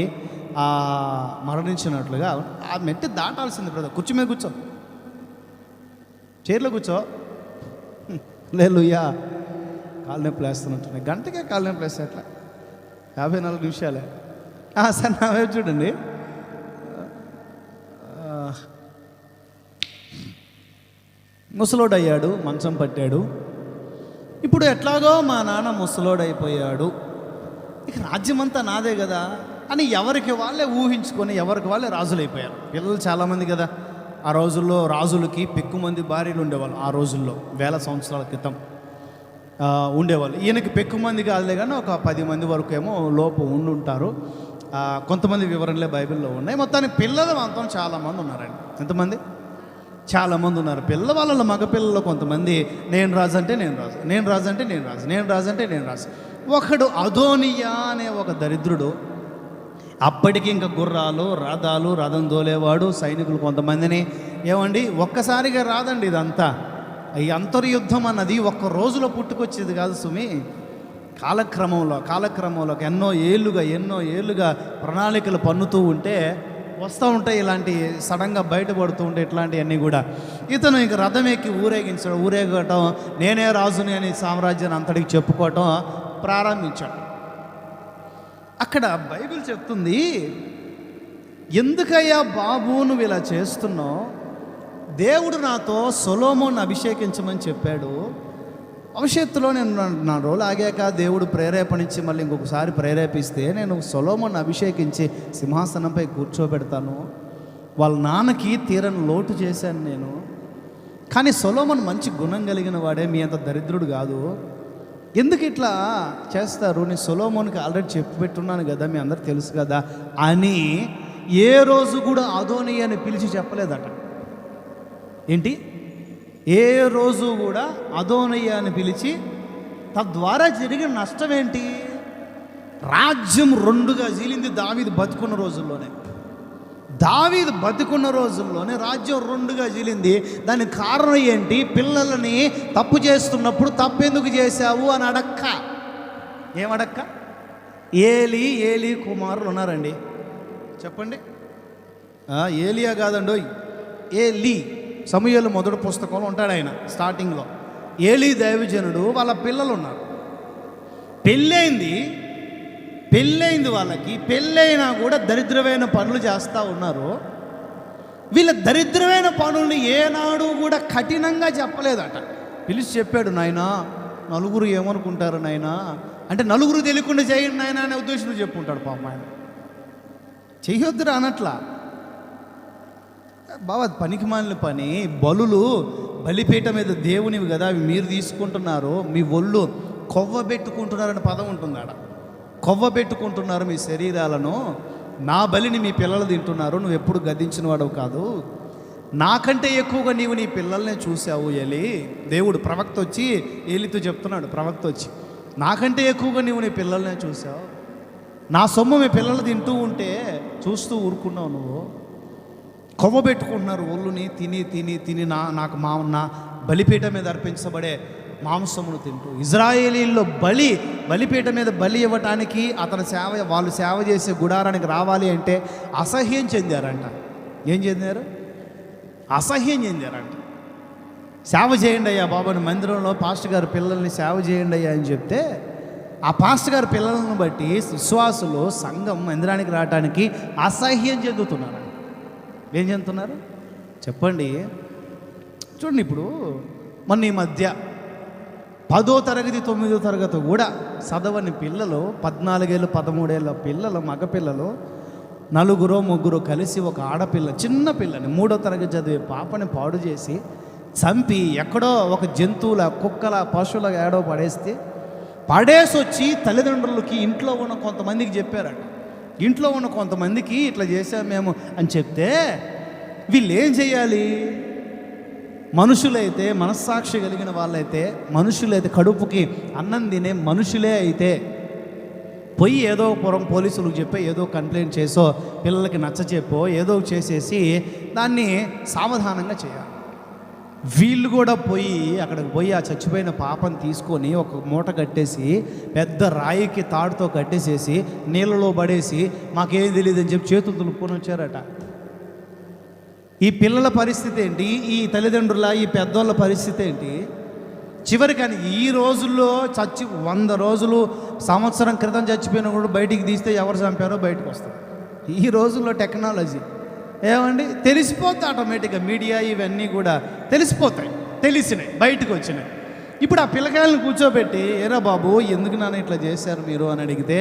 మరణించినట్లుగా. ఆ మెట్టి దాటాల్సింది బ్రదర్. కుర్చీ మీద కూర్చో, చైర్లో కూర్చో. హల్లెలూయా. కాలు నొప్పులు వేస్తున్నట్టున్నాయి. గంటకే కాలు నొప్పులు వేస్తే ఎట్లా? 54 నిమిషాలే. సార్ నా వైపు చూడండి. ముసలోడు అయ్యాడు, మంచం పట్టాడు. ఇప్పుడు ఎట్లాగో మా నాన్న ముసలోడైపోయాడు, ఇక రాజ్యం అంతా నాదే కదా అని ఎవరికి వాళ్ళే ఊహించుకొని ఎవరికి వాళ్ళే రాజులైపోయారు. పిల్లలు చాలామంది కదా. ఆ రోజుల్లో రాజులకి పెక్కుమంది భార్యలు ఉండేవాళ్ళు. ఆ రోజుల్లో 1000 సంవత్సరాల క్రితం ఉండేవాళ్ళు. ఈయనకి పెక్కుమంది కాదులే కానీ ఒక 10 మంది వరకు ఏమో లోపు ఉండుంటారు. కొంతమంది వివరణలే బైబిల్లో ఉన్నాయి. మొత్తానికి పిల్లలు మాత్రం చాలామంది ఉన్నారండి. ఎంతమంది? చాలామంది ఉన్నారు. పిల్లవాళ్ళలో మగపిల్లలు కొంతమంది నేను రాజు అంటే నేను రాజు, నేను రాజు అంటే నేను రాజు, నేను రాజు అంటే నేను రాజు. ఒకడు అదోనియా అనే ఒక దరిద్రుడు, అప్పటికి ఇంకా గుర్రాలు రథాలు, రథం దోలేవాడు, సైనికులు కొంతమందిని. ఏమండి, ఒక్కసారిగా రాదండి ఇదంతా. ఈ అంతర్యుద్ధం అన్నది ఒక్క రోజులో పుట్టుకొచ్చేది కాదు సుమి. కాలక్రమంలో ఎన్నో ఏళ్ళుగా ప్రణాళికలు పన్నుతూ ఉంటే వస్తూ ఉంటాయి. ఇలాంటి సడన్గా బయటపడుతూ ఉంటాయి ఇట్లాంటివన్నీ కూడా. ఇతను ఇంక రథం ఎక్కి ఊరేగటం, నేనే రాజుని అని సామ్రాజ్యాన్ని అంతటికి చెప్పుకోవటం ప్రారంభించాడు. అక్కడ బైబిల్ చెప్తుంది, ఎందుకయ్యా బాబు నువ్వు ఇలా చేస్తున్నావు? దేవుడు నాతో సొలొమోను అభిషేకించమని చెప్పాడు. భవిష్యత్తులో నేను నా రోజులు ఆగాక దేవుడు ప్రేరేపణించి మళ్ళీ ఇంకొకసారి ప్రేరేపిస్తే నేను సొలొమోను అభిషేకించి సింహాసనంపై కూర్చోబెడతాను. వాళ్ళ నాన్నకి తీరని లోటు చేశాను నేను. కానీ సొలొమోను మంచి గుణం కలిగిన వాడే, మీ అంత దరిద్రుడు కాదు. ఎందుకు ఇట్లా చేస్తారు? నేను సొలొమోనుకి ఆల్రెడీ చెప్పి పెట్టున్నాను కదా, మీ అందరికి తెలుసు కదా అని ఏ రోజు కూడా అదోని అని పిలిచి చెప్పలేదట. ఏంటి? ఏ రోజు కూడా అదోనయ్య అని పిలిచి, తద్వారా జరిగిన నష్టం ఏంటి? రాజ్యం 2గా చీలింది దావీదు బతుకున్న రోజుల్లోనే. దావీదు బతుకున్న రోజుల్లోనే రాజ్యం 2గా చీలింది. దానికి కారణం ఏంటి? పిల్లలని తప్పు చేస్తున్నప్పుడు తప్పెందుకు చేశావు అని ఏమడక్క? ఏలీ కుమారులు ఉన్నారండి, చెప్పండి. ఏలియా కాదండో, ఏలీ. సమూయేలు మొదటి పుస్తకంలో ఉంటాడు ఆయన. స్టార్టింగ్లో ఏలీ దైవజనుడు, వాళ్ళ పిల్లలు ఉన్నారు. పెళ్ళైంది వాళ్ళకి. పెళ్ళైనా కూడా దరిద్రమైన పనులు చేస్తూ ఉన్నారు. వీళ్ళ దరిద్రమైన పనుల్ని ఏనాడు కూడా కఠినంగా చెప్పలేదట. పిలిచి చెప్పాడు, నాయనా నలుగురు ఏమనుకుంటారు నాయనా అంటే, నలుగురు తెలియకుండా చేయండి నాయనా అనే ఉద్దేశంలో చెప్పుకుంటాడు పాపం ఆయన. చెయ్యొద్దురా అనట్లా. బాబా పనికి మాలిన పని. బలిపీఠ మీద దేవునివి కదా, అవి మీరు తీసుకుంటున్నారు. మీ ఒళ్ళు కొవ్వబెట్టుకుంటున్నారని పదం ఉంటుంది ఆడ. కొవ్వబెట్టుకుంటున్నారు మీ శరీరాలను. నా బలిని మీ పిల్లలు తింటున్నారు. నువ్వు ఎప్పుడు గద్దించిన వాడవు కాదు. నాకంటే ఎక్కువగా నీవు నీ పిల్లల్నే చూసావు ఏలీ. దేవుడు ప్రవక్త వచ్చి ఏలీతో చెప్తున్నాడు. ప్రవక్త వచ్చి, నాకంటే ఎక్కువగా నీవు నీ పిల్లల్నే చూసావు. నా సొమ్ము మీ పిల్లలు తింటూ ఉంటే చూస్తూ ఊరుకున్నావు నువ్వు. కొవ్వ పెట్టుకుంటున్నారు ఒళ్ళుని, తిని నాకు నా బలిపీఠ మీద అర్పించబడే మాంసమును తింటూ. ఇజ్రాయేలీల్లో బలిపీఠ మీద బలి ఇవ్వటానికి వాళ్ళు సేవ చేసే గుడారానికి రావాలి అంటే అసహ్యం చెందారంట. ఏం చెందారు? అసహ్యం చెందారంట. సేవ చేయండి అయ్యా బాబాని మందిరంలో పాస్టర్ గారు పిల్లల్ని సేవ చేయండి అయ్యా అని చెప్తే, ఆ పాస్టర్ గారి పిల్లలను బట్టి విశ్వాసులు సంఘం మందిరానికి రావడానికి అసహ్యం చెందుతున్నారు. ఏం చెందుతున్నారు చెప్పండి? చూడండి, ఇప్పుడు మొన్న ఈ మధ్య 10వ తరగతి 9వ తరగతి కూడా చదవని పిల్లలు, 14 ఏళ్ళు 13 ఏళ్ళ పిల్లలు, మగపిల్లలు 4-3 కలిసి ఒక ఆడపిల్ల, చిన్న పిల్లని 3వ తరగతి చదివే పాపని పాడు చేసి చంపి ఎక్కడో ఒక జంతువుల, కుక్కల, పశువుల ఏడో పడేసి వచ్చి తల్లిదండ్రులకి ఇంట్లో ఉన్న కొంతమందికి చెప్పారట. ఇంట్లో ఉన్న కొంతమందికి ఇట్లా చేసాం మేము అని చెప్తే, వీళ్ళు ఏం చేయాలి? మనుషులైతే, మనస్సాక్షి కలిగిన వాళ్ళైతే, మనుషులైతే, కడుపుకి అన్నం తినే మనుషులే అయితే పోయి ఏదో పోలీసులకు చెప్పో, ఏదో కంప్లైంట్ చేసో, పిల్లలకి నచ్చ చెప్పో, ఏదో చేసేసి దాన్ని సావధానంగా చేయాలి. వీళ్ళు కూడా అక్కడికి పోయి ఆ చచ్చిపోయిన పాపను తీసుకొని ఒక మూట కట్టేసి, పెద్ద రాయికి తాడుతో కట్టేసేసి నీళ్ళలో పడేసి మాకేం తెలియదని చెప్పి చేతులు తులుపుకొని వచ్చారట. ఈ పిల్లల పరిస్థితి ఏంటి? ఈ తల్లిదండ్రుల, ఈ పెద్దోళ్ళ పరిస్థితి ఏంటి? చివరికి కానీ ఈ రోజుల్లో 100 రోజులు, సంవత్సరం క్రితం చచ్చిపోయిన కూడా బయటికి తీస్తే ఎవరు చంపారో బయటకు వస్తుంది. ఈ రోజుల్లో టెక్నాలజీ ఏమండి తెలిసిపోతాయి. ఆటోమేటిక్గా మీడియా ఇవన్నీ కూడా తెలిసిపోతాయి, తెలిసినాయి, బయటకు వచ్చినాయి. ఇప్పుడు ఆ పిల్లకాయలను కూర్చోబెట్టి, ఏరా బాబు ఎందుకు నాన్న ఇట్లా చేశారు మీరు అని అడిగితే,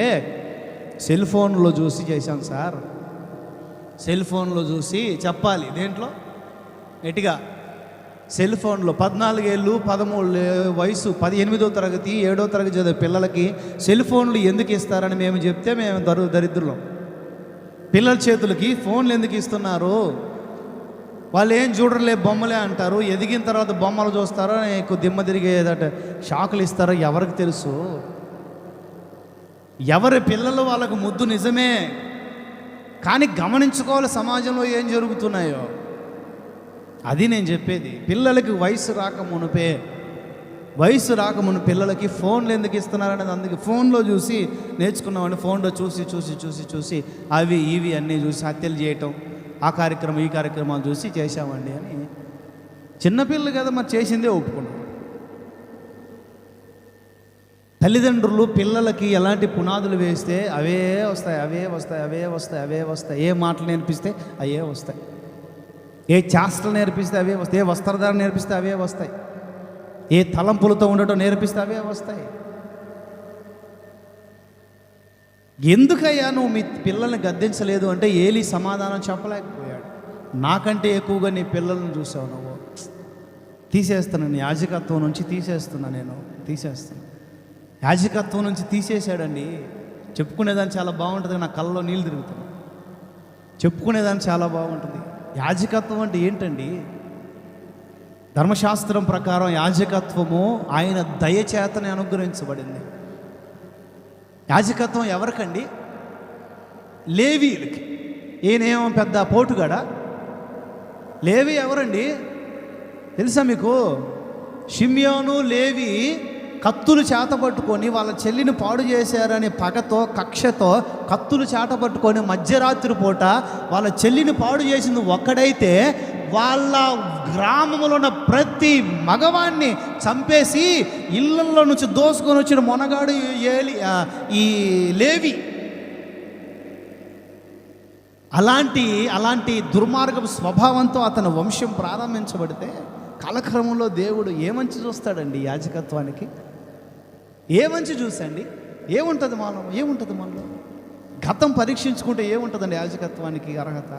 సెల్ ఫోన్లో చూసి చేశాను సార్. సెల్ ఫోన్లో చూసి చెప్పాలి. దేంట్లో? గట్టిగా సెల్ ఫోన్లో 14 ఏళ్ళు 13 వయసు 18వ తరగతి 7వ తరగతి చదివే పిల్లలకి సెల్ ఫోన్లు ఎందుకు ఇస్తారని మేము చెప్తే మేము దరిద్రులం. పిల్లల చేతులకి ఫోన్లు ఎందుకు ఇస్తున్నారు? వాళ్ళు ఏం చూడరులే, బొమ్మలే అంటారు. ఎదిగిన తర్వాత బొమ్మలు చూస్తారో, ఎక్కువ దిమ్మ తిరిగేదట షాకులు ఇస్తారో ఎవరికి తెలుసు? ఎవరి పిల్లలు వాళ్ళకు ముద్దు నిజమే, కానీ గమనించుకోవాలి సమాజంలో ఏం జరుగుతున్నాయో. అది నేను చెప్పేది. పిల్లలకి వయసు రాకమును పిల్లలకి ఫోన్లు ఎందుకు ఇస్తున్నారనేది. అందుకే ఫోన్లో చూసి నేర్చుకున్నామని, ఫోన్లో చూసి చూసి చూసి చూసి అవి ఇవి అన్నీ చూసి హత్యలు చేయటం, ఆ కార్యక్రమం ఈ కార్యక్రమాలు చూసి చేశామండి అని. చిన్నపిల్లలు కదా మరి, చేసిందే ఒప్పుకున్నాం. తల్లిదండ్రులు పిల్లలకి ఎలాంటి పునాదులు వేస్తే అవే వస్తాయి. ఏ మాటలు నేర్పిస్తే అవే వస్తాయి. ఏ చేష్టలు నేర్పిస్తే అవే వస్తాయి. ఏ వస్త్రధారణ నేర్పిస్తే అవే వస్తాయి. ఏ తలంపులతో ఉండటం నేర్పిస్తే అవే వస్తాయి. ఎందుకయ్యా నువ్వు మీ పిల్లల్ని గద్దించలేదు అంటే ఏలీ సమాధానం చెప్పలేకపోయాడు. నాకంటే ఎక్కువగా నీ పిల్లల్ని చూసావు నువ్వు. తీసేస్తాను, నీ యాజకత్వం నుంచి తీసేస్తాను. యాజకత్వం నుంచి తీసేశాడండి. చెప్పుకునేదాన్ని చాలా బాగుంటుంది, నా కళ్ళలో నీళ్ళు తిరుగుతుంది. చెప్పుకునేదాన్ని చాలా బాగుంటుంది. యాజకత్వం అంటే ఏంటండి? ధర్మశాస్త్రం ప్రకారం యాజకత్వము ఆయన దయచేతనే అనుగ్రహించబడింది. యాజకత్వం ఎవరికండి? లేవీయులకి. ఈయనేమో పెద్ద పోటుగాడా? లేవి ఎవరండి తెలుసా మీకు? షిమ్యోను, లేవి కత్తులు చేతపట్టుకొని వాళ్ళ చెల్లిని పాడు చేశారని పగతో కక్షతో కత్తులు చేతపట్టుకొని మధ్యరాత్రి పూట వాళ్ళ చెల్లిని పాడు చేసింది ఒక్కడైతే, వాళ్ళ గ్రామంలో ఉన్న ప్రతి మగవాణ్ణి చంపేసి ఇళ్ళల్లో నుంచి దోసుకొని వచ్చిన మొనగాడు ఈ లేవి. అలాంటి దుర్మార్గపు స్వభావంతో అతని వంశం ప్రారంభించబడితే కాలక్రమంలో దేవుడు ఏమంచి చూస్తాడండి యాజకత్వానికి? ఏమంచి చూసండి? ఏముంటుంది మనలో? గతం పరీక్షించుకుంటే ఏముంటుందండి యాజకత్వానికి అర్హత?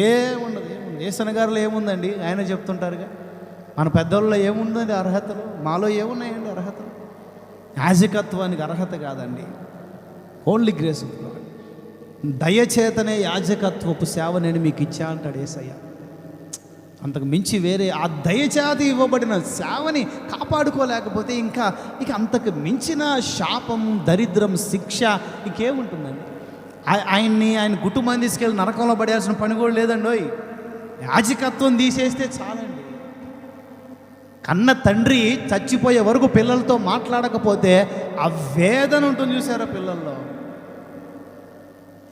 ఏముండదు. ఏసనగారులో ఏముందండి? ఆయన చెప్తుంటారుగా. మన పెద్దోళ్ళలో ఏముందండి అర్హతలు? మాలో ఏమున్నాయండి అర్హతలు? యాజకత్వానికి అర్హత కాదండి, ఓన్లీ గ్రేస్ ఆఫ్ గాడ్. దయచేతనే యాజకత్వపు సేవ నేను మీకు ఇచ్చా అంటాడు యేసయ్య. అంతకు మించి వేరే ఆ దయచేత ఇవ్వబడిన సేవని కాపాడుకోలేకపోతే ఇంకా అంతకు మించిన శాపం, దరిద్రం, శిక్ష ఇంకేముంటుందండి? ఆయన కుటుంబాన్ని తీసుకెళ్ళి నరకంలో పడేయాల్సిన పని కూడా లేదండి. యాజకత్వం తీసేస్తే చాలండి. కన్న తండ్రి చచ్చిపోయే వరకు పిల్లలతో మాట్లాడకపోతే ఆ వేదన ఉంటుంది చూసారా పిల్లల్లో.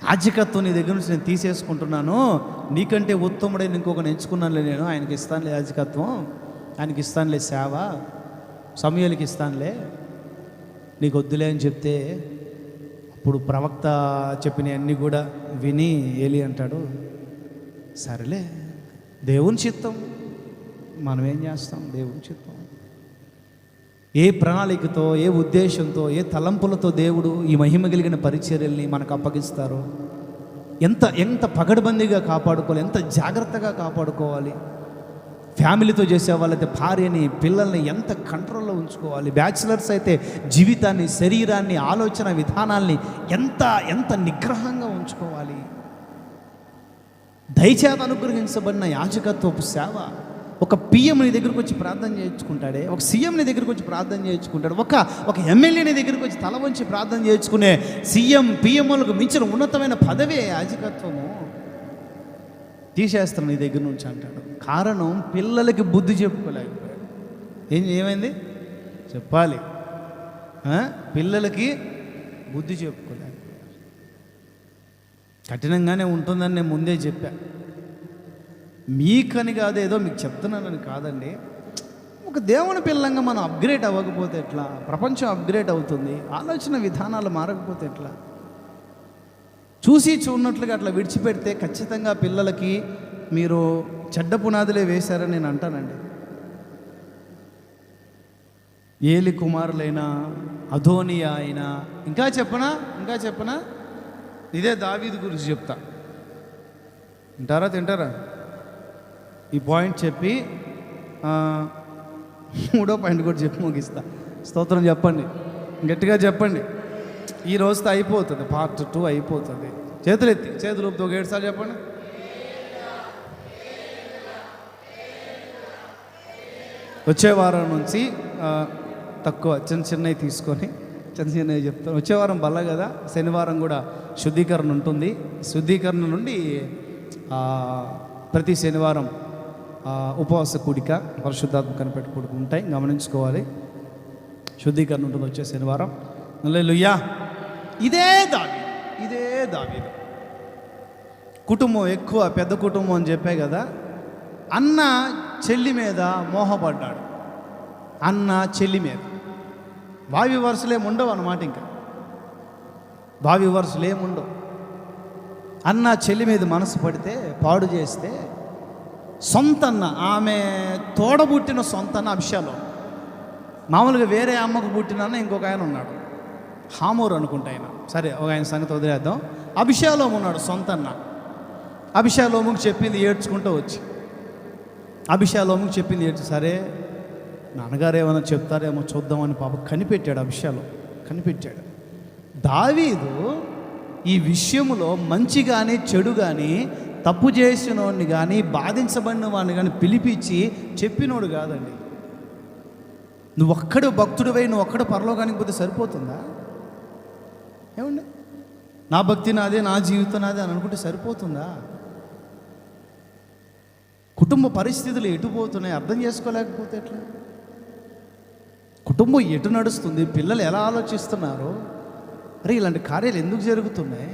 యాజకత్వం నీ దగ్గర నుంచి నేను తీసేసుకుంటున్నాను, నీకంటే ఉత్తముడైన ఇంకొకరిని ఎంచుకున్నానులే నేను, ఆయనకి ఇస్తానులే యాజకత్వం, ఆయనకి ఇస్తానులే సేవ, సమూయేలుకి ఇస్తానులే, నీకు వద్దులే అని చెప్తే అప్పుడు ప్రవక్త చెప్పినవన్నీ కూడా విని ఏలి అంటాడు, సరేలే దేవుని చిత్తం, మనం ఏం చేస్తాం? దేవుని చిత్తం. ఏ ప్రణాళికతో, ఏ ఉద్దేశంతో, ఏ తలంపులతో దేవుడు ఈ మహిమ కలిగిన పరిచర్యల్ని మనకు అప్పగిస్తారో ఎంత పగడబందీగా కాపాడుకోవాలి, ఎంత జాగ్రత్తగా కాపాడుకోవాలి. ఫ్యామిలీతో చేసే వాళ్ళైతే భార్యని, పిల్లల్ని ఎంత కంట్రోల్లో ఉంచుకోవాలి. బ్యాచిలర్స్ అయితే జీవితాన్ని, శరీరాన్ని, ఆలోచన విధానాల్ని ఎంత నిగ్రహంగా ఉంచుకోవాలి. దయచేత అనుగ్రహించబడిన యాజకత్వపు సేవ. ఒక పిఎం నీ దగ్గరకు వచ్చి ప్రార్థన చేయించుకుంటాడే, ఒక సీఎం నీ దగ్గరకు వచ్చి ప్రార్థన చేయించుకుంటాడు, ఒక ఎమ్మెల్యే నీ దగ్గరకు వచ్చి తల వంచి ప్రార్థన చేయించుకునే సీఎం, పిఎంలకు మించిన ఉన్నతమైన పదవే యాజకత్వము. తీసేస్తాను నీ దగ్గర నుంచి అంటాడు. కారణం పిల్లలకి బుద్ధి చెప్పుకోలేకపోయాడు. ఏమైంది చెప్పాలి? పిల్లలకి బుద్ధి చెప్పుకోలేకపోయాడు. కఠినంగానే ఉంటుందని నేను ముందే చెప్పాను. మీకని కాదు, ఏదో మీకు చెప్తున్నానని కాదండి. ఒక దేవుని పిల్లంగా మనం అప్గ్రేడ్ అవ్వకపోతే ఎట్లా? ప్రపంచం అప్గ్రేడ్ అవుతుంది, ఆలోచన విధానాలు మారకపోతే ఎట్లా? చూసి చూడనట్లుగా అట్లా విడిచిపెడితే ఖచ్చితంగా పిల్లలకి మీరు చెడ్డ పునాదులే వేశారని నేను అంటానండి. ఏలి కుమారులైన అదోనియా అయినా, ఇంకా చెప్పనా ఇదే దావీదు గురించి చెప్తా. తింటారా ఈ పాయింట్ చెప్పి మూడో పాయింట్ కూడా చెప్పి ముగిస్తా. స్తోత్రం చెప్పండి, గట్టిగా చెప్పండి. ఈ రోజుతో అయిపోతుంది, పార్ట్ 2 అయిపోతుంది. చేతులు ఊపుతూ 7 సార్లు చెప్పండి. వచ్చే వారం నుంచి తక్కువ చిన్నవి తీసుకొని చిన్నవి చెప్తాను. వచ్చే వారం బల్ల కదా, శనివారం కూడా శుద్ధీకరణ ఉంటుంది. శుద్ధీకరణ నుండి ప్రతి శనివారం ఉపవాస కూడిక, పరిశుద్ధాత్మ కనిపెట్టి కూడిక ఉంటాయి, గమనించుకోవాలి. శుద్ధీకరణ ఉంటుంది వచ్చే శనివారం. హల్లెలూయా. ఇదే దావీదు కుటుంబం ఎక్కువ పెద్ద కుటుంబం అని చెప్పే కదా. అన్న చెల్లి మీద మోహపడ్డాడు. అన్న చెల్లి మీద భావి వరుసలేముండవు అన్నమాట. ఇంకా భావి వరుసలేముండవు. అన్న చెల్లి మీద మనసు పడితే, పాడు చేస్తే, సొంతన్న, ఆమె తోడబుట్టిన సొంతన్న అభిషాలోము, మామూలుగా వేరే అమ్మకు పుట్టిన ఇంకొక ఆయన ఉన్నాడు, హామూరు అనుకుంటా ఆయన. సరే, ఒక ఆయన సంగతి వదిలేద్దాం. అభిషాలోము ఉన్నాడు సొంతన్న. అభిషాలోముకు చెప్పింది ఏడ్చుకుంటూ వచ్చి, అభిషాలోముకు చెప్పింది ఏడ్చి, సరే నాన్నగారు ఏమైనా చెప్తారేమో చూద్దామని పాప కనిపెట్టాడు. కనిపెట్టాడు. దావీదు ఈ విషయంలో మంచి కానీ చెడు కానీ, తప్పు చేసిన వాడిని కానీ, బాధించబడిన వాడిని కానీ పిలిపించి చెప్పినోడు కాదండి. నువ్వు ఒక్కడు భక్తుడివై నువ్వు ఒక్కడు పరలోకానికి పోతే సరిపోతుందా? ఏమండి, నా భక్తి నాదే, నా జీవితం నాదే అని అనుకుంటే సరిపోతుందా? కుటుంబ పరిస్థితులు ఎటు పోతున్నాయి అర్థం చేసుకోలేకపోతే ఎట్లా? కుటుంబం ఎటు నడుస్తుంది, పిల్లలు ఎలా ఆలోచిస్తున్నారు, అరే ఇలాంటి కార్యాలు ఎందుకు జరుగుతున్నాయి,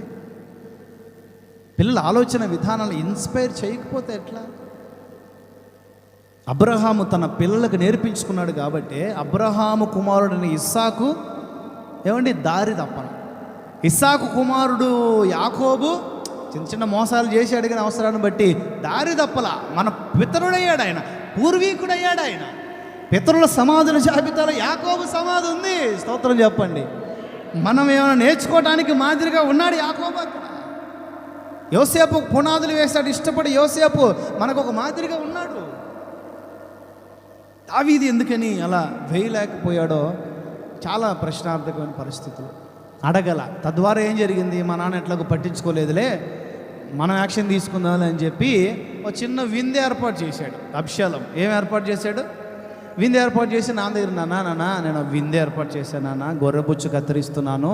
పిల్లల ఆలోచన విధానాలు ఇన్స్పైర్ చేయకపోతే ఎట్లా? అబ్రహాము తన పిల్లలకు నేర్పించుకున్నాడు కాబట్టి అబ్రహాము కుమారుడిని ఇస్సాకు దారి తప్పన. ఇస్సాకు కుమారుడు యాకోబు చిన్న మోసాలు చేశాడు కానీ అవసరాన్ని బట్టి దారి తప్పల. మన పితరుడయ్యాడు ఆయన, పూర్వీకుడయ్యాడు ఆయన. పితరుల సమాధుల జాబితాలో యాకోబు సమాధి ఉంది. స్తోత్రం చెప్పండి. మనం ఏమైనా నేర్చుకోవడానికి మాదిరిగా ఉన్నాడు యాకోబు. అక్కడ యోసేపు పునాదులు వేశాడు, ఇష్టపడి యోసేపు మనకు ఒక మాదిరిగా ఉన్నాడు. దావీదు ఎందుకని అలా వేయలేకపోయాడో చాలా ప్రశ్నార్థకమైన పరిస్థితులు. అడగల. తద్వారా ఏం జరిగింది, మా నాన్న ఎట్లాగో పట్టించుకోలేదులే, మనం యాక్షన్ తీసుకుందాం అని చెప్పి ఒక చిన్న విందు ఏర్పాటు చేశాడు అబ్షాలోము. ఏం ఏర్పాటు చేశాడు? విందు ఏర్పాటు చేసి నాన్న దగ్గర, నాన్న నేను విందు ఏర్పాటు చేశాను నాన్న, గొర్రెబొచ్చు కత్తిరిస్తున్నాను.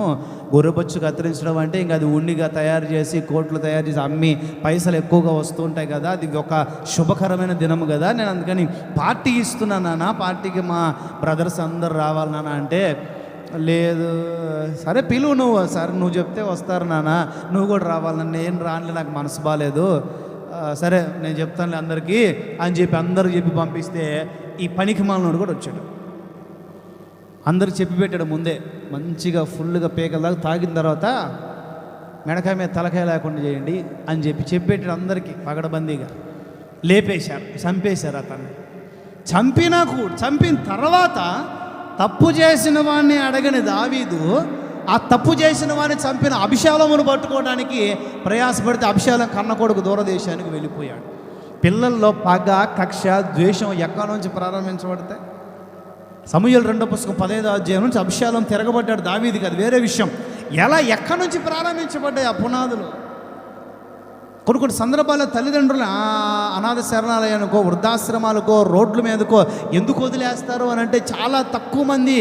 గొర్రెబొచ్చు కత్తిరించడం అంటే ఇంకా అది ఉండిగా తయారు చేసి, కోట్లు తయారు చేసి అమ్మి పైసలు ఎక్కువగా వస్తూ ఉంటాయి కదా, అది ఒక శుభకరమైన దినము కదా, నేను అందుకని పార్టీ ఇస్తున్నాను నాన్న, పార్టీకి మా బ్రదర్స్ అందరు రావాలి నాన్న అంటే, లేదు సరే పిలువు నువ్వు, సరే నువ్వు చెప్తే వస్తారు నాన్న, నువ్వు కూడా రావాలి, నేను రానులే, నాకు మనసు బాగాలేదు, సరే నేను చెప్తానులే అందరికీ అని చెప్పి అందరికి చెప్పి పంపిస్తే ఈ పనికి మాలినోడు కూడా వచ్చాడు. అందరికి చెప్పి పెట్టాడు ముందే, మంచిగా ఫుల్గా పేకల దాకా తాగిన తర్వాత మెడకాయ మీద తలకాయ లేకుండా చేయండి అని చెప్పి అందరికీ పగడబందీగా లేపేశారు, చంపేశారు. అతన్ని చంపిన తర్వాత తప్పు చేసిన వాడిని అడగని దావీదు ఆ తప్పు చేసిన వాడిని చంపిన అభిషాలోమును పట్టుకోవడానికి ప్రయాసపడితే అభిషాలం కన్న కొడుకు దూరదేశానికి వెళ్ళిపోయాడు. పిల్లల్లో పగ, కక్ష, ద్వేషం ఎక్కడి నుంచి ప్రారంభించబడతాయి? సమూయేలు 2వ పుస్తకం 15వ అధ్యాయం నుంచి అభిషాలం తిరగబడ్డాడు దావీదుకి, అది వేరే విషయం. ఎక్కడి నుంచి ప్రారంభించబడ్డాయి ఆ పునాదులు? కొన్ని సందర్భాల్లో తల్లిదండ్రులు అనాథ శరణాలయానికో, వృద్ధాశ్రమాలకో, రోడ్ల మీదకో ఎందుకు వదిలేస్తారు అని అంటే చాలా తక్కువ మంది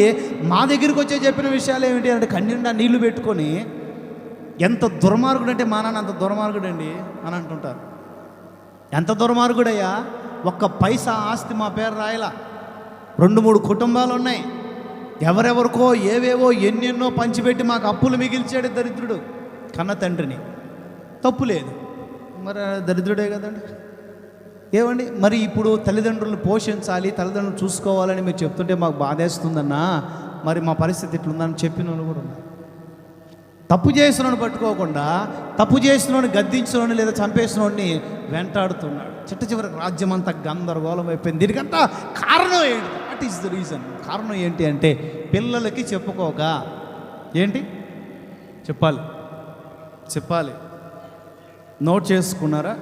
మా దగ్గరికి వచ్చే చెప్పిన విషయాలు ఏమిటి అంటే, కన్నీండా నీళ్లు పెట్టుకొని ఎంత దుర్మార్గుడు అంటే మా నాన్న అంత దుర్మార్గుడండి అని అంటుంటారు. ఎంత దుర్మార్గుడయ్యా, ఒక్క పైసా ఆస్తి మా పేరు రాయలా, 2-3 కుటుంబాలు ఉన్నాయి, ఎవరెవరికో ఏవేవో ఎన్నెన్నో పంచిపెట్టి మాకు అప్పులు మిగిల్చాడు దరిద్రుడు కన్న తండ్రిని. తప్పు లేదు, మరి దరిద్రుడే కదండి. ఏమండి మరి ఇప్పుడు తల్లిదండ్రులను పోషించాలి, తల్లిదండ్రులు చూసుకోవాలని మీరు చెప్తుంటే మాకు బాధేస్తుందన్నా, మరి మా పరిస్థితి ఇట్లుందని చెప్పిన వాళ్ళు కూడా ఉన్నారు. తప్పు చేసినోని పట్టుకోకుండా తప్పు చేసినోని గద్దించినోని లేదా చంపేసినోడిని వెంటాడుతున్నాడు. చిట్ట చివరికి రాజ్యం అంతా గందరగోళం అయిపోయింది. దీనికంతా కారణం ఏంటి? What is the reason? కారణం ఏంటి అంటే పిల్లలకి చెప్పుకోక ఏంటి చెప్పాలి. నోట్ చేసుకున్నారా?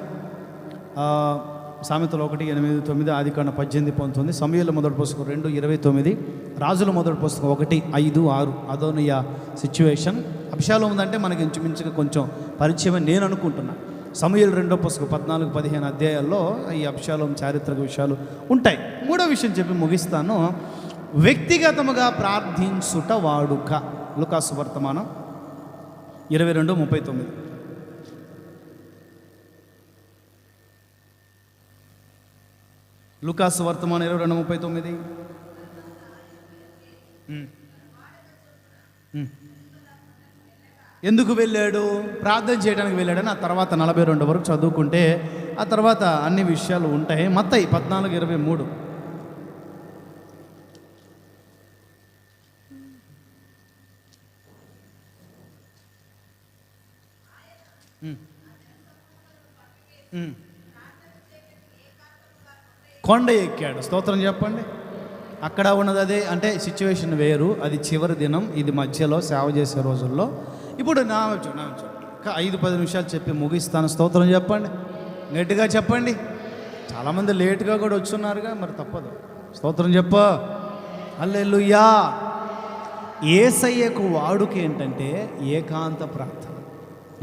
సామెతలు 1:8-9, ఆదికాండం 18-19, సమూయేలు మొదటి పుస్తకం 2:29, రాజుల మొదటి పుస్తకం 1:5-6. అదోనియ సిచ్యువేషన్. అబ్షాలోము ఉందంటే మనకి ఇంచుమించుగా కొంచెం పరిచయం నేను అనుకుంటున్నా. సమూయేలు 2వ పుస్తకం 14-15 అధ్యాయాల్లో ఈ అబ్షాలోము చారిత్రక విషయాలు ఉంటాయి. మూడో విషయం చెప్పి ముగిస్తాను. వ్యక్తిగతముగా ప్రార్థించుట వాడుక. లూకాసు వర్తమానం 22:39. లూకాసు వర్తమానం 22:39. ఎందుకు వెళ్ళాడు? ప్రార్థన చేయడానికి వెళ్ళాడని ఆ తర్వాత 42 వరకు చదువుకుంటే ఆ తర్వాత అన్ని విషయాలు ఉంటాయి. మత్తయి 14:23. కొండ ఎక్కాడు. స్తోత్రం చెప్పండి. అక్కడ ఉన్నది అదే, అంటే సిచ్యువేషన్ వేరు. అది చివరి దినం, ఇది మధ్యలో సేవ చేసే రోజుల్లో. ఇప్పుడు నా 5-10 నిమిషాలు చెప్పి ముగిస్తాను. స్తోత్రం చెప్పండి, గట్టిగా చెప్పండి. చాలామంది లేటుగా కూడా వచ్చున్నారుగా, మరి తప్పదు. స్తోత్రం చెప్ప. హల్లెలూయా. యేసయ్యకు వాడుక ఏంటంటే ఏకాంత ప్రార్థన.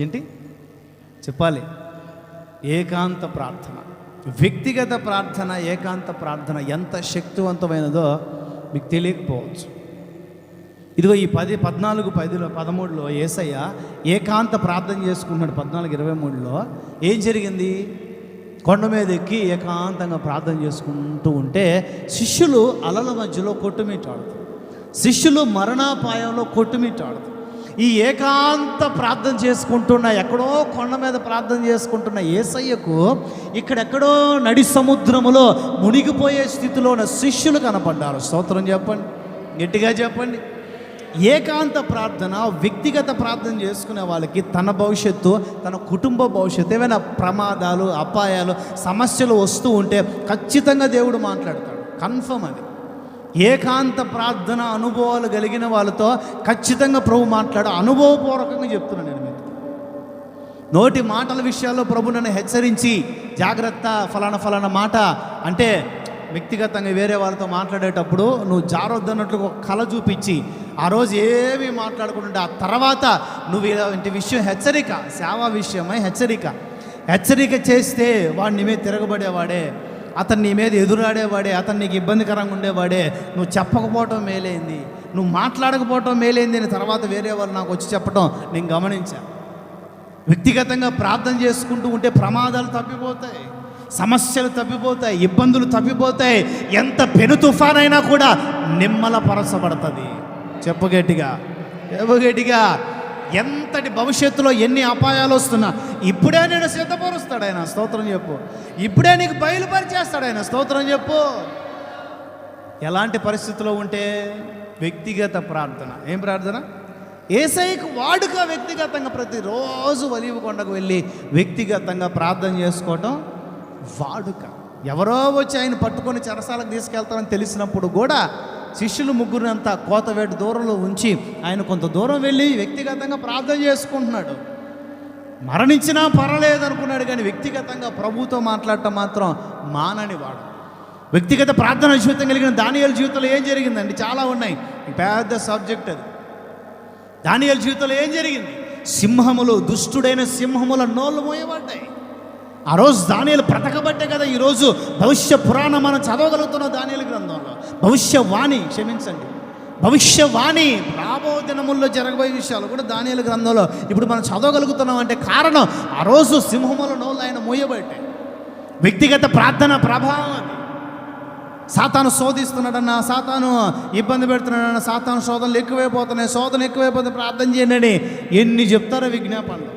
ఏంటి చెప్పాలి? ఏకాంత ప్రార్థన, వ్యక్తిగత ప్రార్థన. ఏకాంత ప్రార్థన ఎంత శక్తివంతమైనదో మీకు తెలియకపోవచ్చు. ఇదిగో ఈ 14-13లో యేసయ్య ఏకాంత ప్రార్థన చేసుకున్నాడు. 14-23లో ఏం జరిగింది? కొండ మీద ఎక్కి ఏకాంతంగా ప్రార్థన చేసుకుంటూ ఉంటే శిష్యులు అలల మధ్యలో కొట్టుమిట్టాడుతారు. శిష్యులు మరణాపాయంలో కొట్టుమిట్టాడుతారు. ఈ ఏకాంత ప్రార్థన చేసుకుంటున్న, ఎక్కడో కొండ మీద ప్రార్థన చేసుకుంటున్న యేసయ్యకు ఇక్కడెక్కడో నడి సముద్రములో మునిగిపోయే స్థితిలో ఉన్న శిష్యులు కనపడ్డారు. స్తోత్రం చెప్పండి, గట్టిగా చెప్పండి. ఏకాంత ప్రార్థన, వ్యక్తిగత ప్రార్థన చేసుకునే వాళ్ళకి తన భవిష్యత్తు, తన కుటుంబ భవిష్యత్తు, ఏమైనా ప్రమాదాలు, అపాయాలు, సమస్యలు వస్తూ ఉంటే ఖచ్చితంగా దేవుడు మాట్లాడతాడు. కన్ఫర్మ్ అది. ఏకాంత ప్రార్థన అనుభవాలు కలిగిన వాళ్ళతో ఖచ్చితంగా ప్రభు మాట్లాడు. అనుభవపూర్వకంగా చెప్తున్నాను నేను మీకు. నోటి మాటల విషయాల్లో ప్రభు నన్ను హెచ్చరించి, జాగ్రత్త, ఫలానా మాట అంటే వ్యక్తిగతంగా వేరే వాళ్ళతో మాట్లాడేటప్పుడు నువ్వు జారొద్దన్నట్లు ఒక కళ చూపించి ఆ రోజు ఏమీ మాట్లాడుకుంటుంటే ఆ తర్వాత నువ్వు ఇలాంటి విషయం హెచ్చరిక, సేవా విషయమై హెచ్చరిక చేస్తే వాడు నీ మీద తిరగబడేవాడే, అతను నీ మీద ఎదురాడేవాడే, అతను నీకు ఇబ్బందికరంగా ఉండేవాడే. నువ్వు చెప్పకపోవటం మేలైంది, నువ్వు మాట్లాడకపోవటం మేలైంది అని తర్వాత వేరే వాళ్ళు నాకు వచ్చి చెప్పడం నేను గమనించాను. వ్యక్తిగతంగా ప్రార్థన చేసుకుంటూ ఉంటే ప్రమాదాలు తప్పిపోతాయి, సమస్యలు తప్పిపోతాయి, ఇబ్బందులు తప్పిపోతాయి. ఎంత పెను తుఫానైనా కూడా నిమ్మలపరచబడుతుంది. చెప్పగట్టిగా. ఎంతటి భవిష్యత్తులో ఎన్ని అపాయాలు వస్తున్నా ఇప్పుడే నేను సిద్ధపరుస్తాడు ఆయన. స్తోత్రం చెప్పు. ఇప్పుడే నీకు బయలుపరిచేస్తాడు ఆయన. స్తోత్రం చెప్పు. ఎలాంటి పరిస్థితిలో ఉంటే? వ్యక్తిగత ప్రార్థన. ఏం ప్రార్థన? యేసయ్యకు వాడుక. వ్యక్తిగతంగా ప్రతిరోజు ఒలీవ కొండకు వెళ్ళి వ్యక్తిగతంగా ప్రార్థన చేసుకోవటం వాడుక. ఎవరో వచ్చి ఆయన పట్టుకొని చెరసాలకు తీసుకెళ్తారని తెలిసినప్పుడు కూడా శిష్యులు ముగ్గురినంతా కోతవేటు దూరంలో ఉంచి ఆయన కొంత దూరం వెళ్ళి వ్యక్తిగతంగా ప్రార్థన చేసుకుంటున్నాడు. మరణించినా పర్వాలేదు అనుకున్నాడు, కానీ వ్యక్తిగతంగా ప్రభుతో మాట్లాడటం మాత్రం మానని వాడు. వ్యక్తిగత ప్రార్థన జీవితం కలిగిన దానియేలు జీవితంలో ఏం జరిగిందండి? చాలా ఉన్నాయి, పెద్ద సబ్జెక్ట్ అది. దానియేలు జీవితంలో ఏం జరిగింది? సింహములు, దుష్టుడైన సింహముల నోళ్ళు మోయబడ్డాయి. ఆ రోజు దానియేలు బ్రతకబట్టే కదా ఈరోజు భవిష్య పురాణం మనం చదవగలుగుతున్నాం. దానియేలు గ్రంథంలో భవిష్యవాణి రాబో దినముల్లో జరగబోయే విషయాలు కూడా దానియేలు గ్రంథంలో ఇప్పుడు మనం చదవగలుగుతున్నాం. అంటే కారణం ఆ రోజు సింహముల నోళ్ళు ఆయన మోయబట్టే. వ్యక్తిగత ప్రార్థన ప్రభావం అది. సాతాను శోధిస్తున్నాడన్నా, సాతాను ఇబ్బంది పెడుతున్నాడన్నా, సాతాను శోధనలు ఎక్కువైపోతే ప్రార్థన చేయండి ఎన్ని చెప్తారో విజ్ఞాపనలు.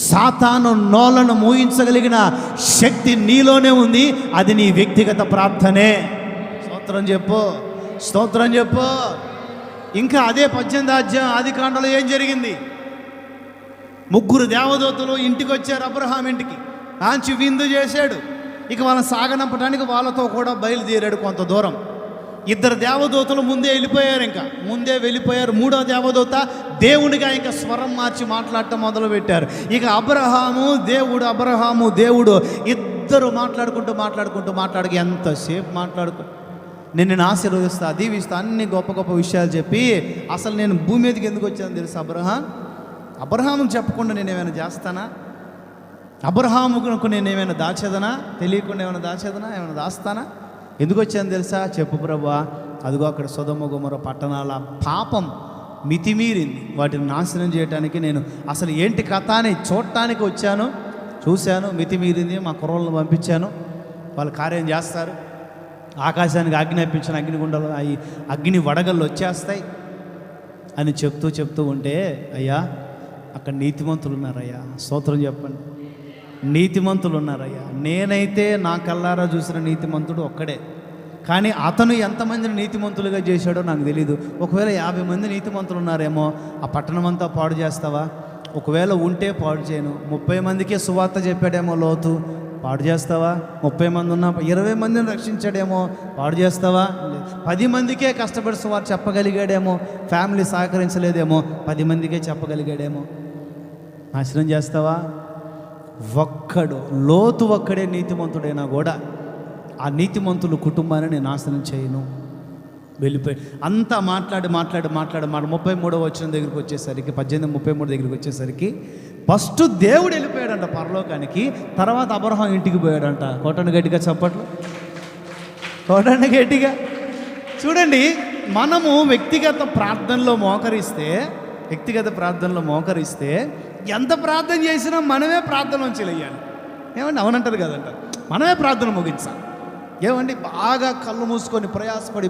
సాతాను నోలను మూయించగలిగిన శక్తి నీలోనే ఉంది. అది నీ వ్యక్తిగత ప్రార్థనే. స్తోత్రం చెప్పు. ఇంకా అదే 18వ అధ్యాయం ఆదికాండంలో ఏం జరిగింది? 3 దేవదూతలు ఇంటికి వచ్చారు, అబ్రహాం ఇంటికి. మంచి విందు చేశాడు. ఇక వాళ్ళని సాగనంపడానికి వాళ్ళతో కూడా బయలుదేరాడు కొంత దూరం. 2 దేవదూతలు ముందే వెళ్ళిపోయారు, ఇంకా ముందే వెళ్ళిపోయారు. 3వ దేవదూత దేవునిగా ఇంకా స్వరం మార్చి మాట్లాడటం మొదలుపెట్టారు. ఇక అబ్రహాము దేవుడు ఇద్దరు మాట్లాడుకుంటూ ఎంతసేపు నేను ఆశీర్వదిస్తా, దీవిస్తా, అన్ని గొప్ప విషయాలు చెప్పి అసలు నేను భూమి మీదకి ఎందుకు వచ్చాను తెలుసు? అబ్రహాముకు చెప్పకుండా నేను ఏమైనా చేస్తానా? అబ్రహాముకు నేను ఏమైనా దాచేదనా? తెలియకుండా ఏమైనా దాచేదనా? ఏమైనా దాస్తానా? ఎందుకు వచ్చాను తెలుసా? చెప్పు ప్రభువా. అదిగో అక్కడ సొదొమ గొమొర్రా పట్టణాల పాపం మితిమీరింది, వాటిని నాశనం చేయడానికి నేను అసలు ఏంటి కథ అని చూడటానికి వచ్చాను. చూశాను, మితిమీరింది. మా కుర్రోళ్ళని పంపించాను, వాళ్ళు కార్యం చేస్తారు. ఆకాశానికి ఆజ్ఞాపించిన అగ్నిగుండాలు, అగ్ని వడగళ్ళు వచ్చేస్తాయి అని చెప్తూ ఉంటే, అయ్యా అక్కడ నీతిమంతులు ఉన్నారయ్యా, స్తోత్రం చెప్పండి. నీతిమంతులు ఉన్నారయ్యా. నేనైతే నా కల్లారా చూసిన నీతిమంతుడు ఒక్కడే, కానీ అతను ఎంతమందిని నీతిమంతులుగా చేశాడో నాకు తెలీదు. ఒకవేళ 50 మంది నీతిమంతులు ఉన్నారేమో, ఆ పట్టణం అంతా పాడు చేస్తావా? ఒకవేళ ఉంటే పాడు చేయను. 30 మందికే సువార్త చెప్పాడేమో లోతు, పాడు చేస్తావా? 30 మంది ఉన్నా 20 మందిని రక్షించాడేమో, పాడు చేస్తావా? 10 మందికే కష్టపడి సువార్త చెప్పగలిగాడేమో, ఫ్యామిలీ సహకరించలేదేమో, 10 మందికే చెప్పగలిగాడేమో, నాశనం చేస్తావా? లోతు ఒక్కడే నీతిమంతుడైనా కూడా ఆ నీతిమంతుల కుటుంబాన్ని నేను నాశనం చేయను. వెళ్ళిపోయి అంతా మాట్లాడి 33వ వచనం దగ్గరికి వచ్చేసరికి, 18:33 దగ్గరికి వచ్చేసరికి ఫస్ట్ దేవుడు వెళ్ళిపోయాడంట పరలోకానికి, తర్వాత అబ్రహాం ఇంటికి పోయాడంట. కొట్టండి గట్టిగా, చప్పట్లు కొట్టండి గట్టిగా. చూడండి, మనము వ్యక్తిగత ప్రార్థనలో మోకరిస్తే ఎంత ప్రార్థన చేసినా మనమే ప్రార్థన నుంచి లేయాలి. ఏమండి, అవునంటారు కదంట, మనమే ప్రార్థన ముగించాలి. ఏమండి, బాగా కళ్ళు మూసుకొని ప్రయాసపడి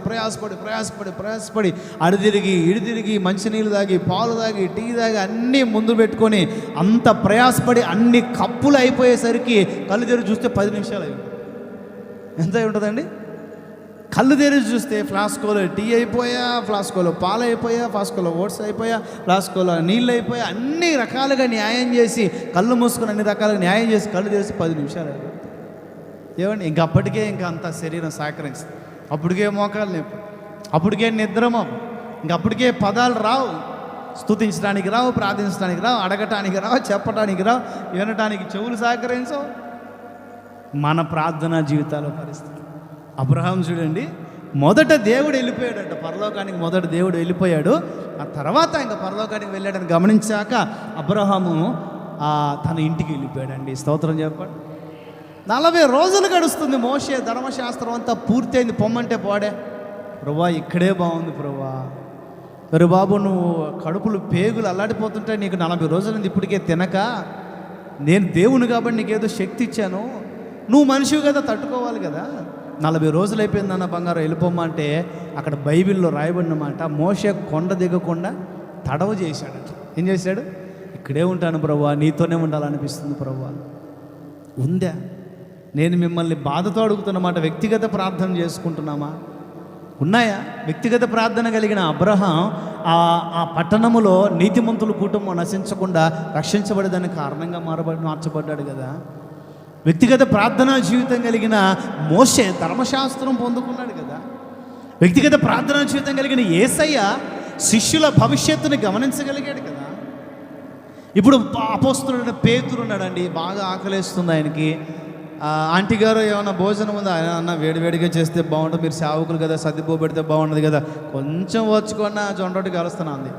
ఇడిదిరిగి మంచినీళ్ళు తాగి, పాలు తాగి, టీ తాగి అన్నీ ముందు పెట్టుకొని అంత ప్రయాసపడి అన్ని కప్పులు అయిపోయేసరికి కళ్ళు తెరిచి చూస్తే 10 నిమిషాలు అయి ఎంత అయి ఉంటుందండి? కళ్ళు తెరిచి చూస్తే ఫ్లాస్కోలో టీ అయిపోయా, ఫ్లాస్కోలో పాలు అయిపోయా, ఫ్లాస్కోలో ఓట్స్ అయిపోయా, ఫ్లాస్కోలో నీళ్ళు అయిపోయా, అన్ని రకాలుగా న్యాయం చేసి కళ్ళు మూసుకొని అన్ని రకాలుగా న్యాయం చేసి కళ్ళు తెరిచి 10 నిమిషాలు అయి. ఏమండి, ఇంకప్పటికే అంత శరీరం సహకరిస్తుంది. అప్పటికే మోకాలు నొప్పి, అప్పటికే నిద్రమో, ఇంకప్పటికే పదాలు రావు, స్తుతించడానికి రావు, ప్రార్థించడానికి రావు, అడగటానికి రావు, చెప్పడానికి రావు, వినటానికి చెవులు సహకరించవు. మన ప్రార్థనా జీవితాల పరిస్థితి. అబ్రహాం చూడండి, మొదట దేవుడు వెళ్ళిపోయాడంట పరలోకానికి. దేవుడు వెళ్ళిపోయాడు, ఆ తర్వాత ఇంకా పరలోకానికి వెళ్ళాడని గమనించాక అబ్రహాము తన ఇంటికి వెళ్ళిపోయాడండి. స్తోత్రం చెప్పండి. 40 రోజులు గడుస్తుంది. మోషే ధర్మశాస్త్రం అంతా పూర్తయింది, పొమ్మంటే పోడే. ప్రభువా ఇక్కడే బాగుంది ప్రభువా, మరి బాబు నువ్వు కడుపులు పేగులు అల్లాడిపోతుంటే నీకు 40 రోజులు ఇప్పటికే తినక, నేను దేవుని కాబట్టి నీకేదో శక్తి ఇచ్చాను, నువ్వు మనిషివి కదా, తట్టుకోవాలి కదా. 40 రోజులు అయిపోయిందన్న బంగారం వెళ్ళిపోమ్మంటే అక్కడ బైబిల్లో రాయబడిన మాట, మోషే కొండ దిగకుండా తడవ చేశాడట. ఏం చేశాడు? ఇక్కడే ఉంటాను ప్రభువా, నీతోనే ఉండాలనిపిస్తుంది ప్రభువా. ఉందా? నేను మిమ్మల్ని బాధతో అడుగుతున్నమాట, వ్యక్తిగత ప్రార్థన చేసుకుంటున్నామా? ఉన్నాయా? వ్యక్తిగత ప్రార్థన కలిగిన అబ్రహాం ఆ పట్టణములో నీతిమంతుల కుటుంబం నశించకుండా రక్షించబడేదానికి కారణంగా మార్చబడ్డాడు కదా. వ్యక్తిగత ప్రార్థనా జీవితం కలిగిన మోషే ధర్మశాస్త్రం పొందుకున్నాడు కదా. వ్యక్తిగత ప్రార్థనా జీవితం కలిగిన యేసయ్య శిష్యుల భవిష్యత్తుని గమనించగలిగాడు కదా. ఇప్పుడు అపోస్తలుడైన పేతురు ఉన్నాడండి, బాగా ఆకలేస్తుంది ఆయనకి. ఆంటీ గారు ఏమన్నా భోజనం ఉందా? అన్న వేడివేడిగా చేస్తే బాగుంటుంది, మీరు సేవకులు కదా, సర్దిపో పెడితే బాగుంటుంది కదా, కొంచెం వచ్చుకున్న జొండొట్టి కలుస్తున్నా అంది.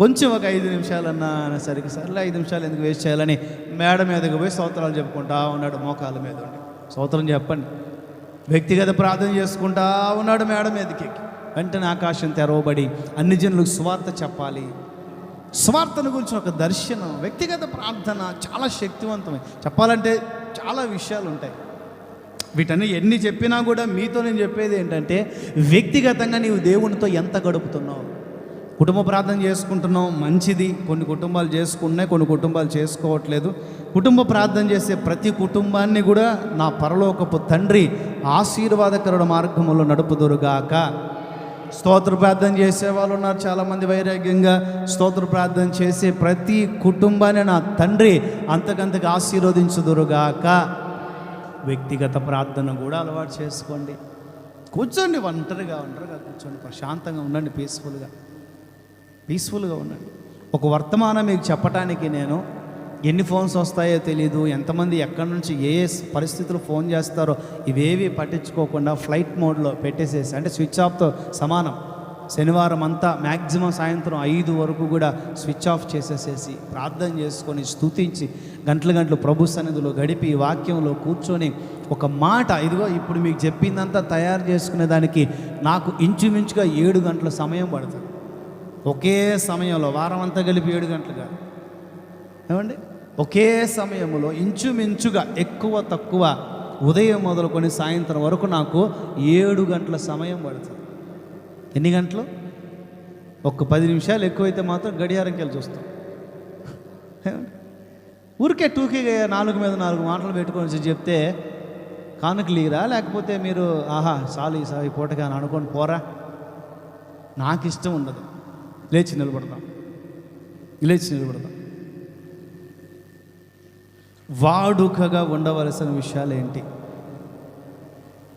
కొంచెం ఒక 5 నిమిషాలన్నా అనేసరికి సర్లే 5 నిమిషాలు ఎందుకు వేస్ట్ చేయాలని మేడ మీదకి పోయి స్తోత్రాలు చెప్పుకుంటా ఉన్నాడు. మోకాళ్ళ మీద ఉండి స్తోత్రం చెప్పండి. వ్యక్తిగత ప్రార్థన చేసుకుంటా ఉన్నాడు మేడ మీదకి. వెంటనే ఆకాశం తెరవబడి అన్ని జనులకు సువార్త చెప్పాలి. స్వార్థను గురించి ఒక దర్శనం. వ్యక్తిగత ప్రార్థన చాలా శక్తివంతమే. చెప్పాలంటే చాలా విషయాలు ఉంటాయి. వీటన్ని ఎన్ని చెప్పినా కూడా మీతో నేను చెప్పేది ఏంటంటే, వ్యక్తిగతంగా నీవు దేవునితో ఎంత గడుపుతున్నావు. కుటుంబ ప్రార్థన చేసుకుంటున్నావు, మంచిది. కొన్ని కుటుంబాలు చేసుకున్నాయి, కొన్ని కుటుంబాలు చేసుకోవట్లేదు. కుటుంబ ప్రార్థన చేసే ప్రతి కుటుంబాన్ని కూడా నా పరలోకపు తండ్రి ఆశీర్వాదకరుడు మార్గంలో నడుపుదురుగాక. స్తోత్ర ప్రార్థన చేసే వాళ్ళు ఉన్నారు చాలామంది వైరాగ్యంగా. స్తోత్ర ప్రార్థన చేసే ప్రతి కుటుంబాన్ని నా తండ్రి అంతకంతగా ఆశీర్వదించుదురుగాక. వ్యక్తిగత ప్రార్థన కూడా అలవాటు చేసుకోండి. కూర్చోండి, ఒంటరిగా కూర్చోండి, ప్రశాంతంగా ఉండండి, పీస్ఫుల్గా ఉండండి. ఒక వర్తమానం మీకు చెప్పడానికి నేను ఎన్ని ఫోన్స్ వస్తాయో తెలీదు, ఎంతమంది ఎక్కడి నుంచి ఏ పరిస్థితులు ఫోన్ చేస్తారో ఇవేవి పట్టించుకోకుండా ఫ్లైట్ మోడ్లో పెట్టేసేసి, అంటే స్విచ్ ఆఫ్తో సమానం. శనివారం అంతా మ్యాక్సిమం సాయంత్రం 5 వరకు కూడా స్విచ్ ఆఫ్ చేసేసేసి ప్రార్థన చేసుకొని స్తుతించి గంటలు ప్రభు సన్నిధిలో గడిపి వాక్యంలో కూర్చొని ఒక మాట, ఇదిగో ఇప్పుడు మీకు చెప్పిందంతా తయారు చేసుకునే దానికి నాకు ఇంచుమించుగా 7 గంటల సమయం పడుతుంది. ఒకే సమయంలో వారం అంతా కలిపి 7 గంటలుగా ఏమండి, ఒకే సమయంలో ఇంచుమించుగా ఎక్కువ తక్కువ ఉదయం మొదలుకొని సాయంత్రం వరకు నాకు 7 గంటల సమయం పడుతుంది. ఎన్ని గంటలు? ఒక్క 10 నిమిషాలు ఎక్కువైతే మాత్రం గడియారంకి వెళ్ళి చూస్తాం. ఊరికే టూకి 4 మీద 4 మాటలు పెట్టుకొని చెప్తే కానుకలీరా, లేకపోతే మీరు ఆహా చాలు ఈ పూటగా అని అనుకొని పోరా. నాకు ఇష్టం ఉండదు. లేచి నిలబడతాం. వాడుకగా ఉండవలసిన విషయాలు ఏంటి?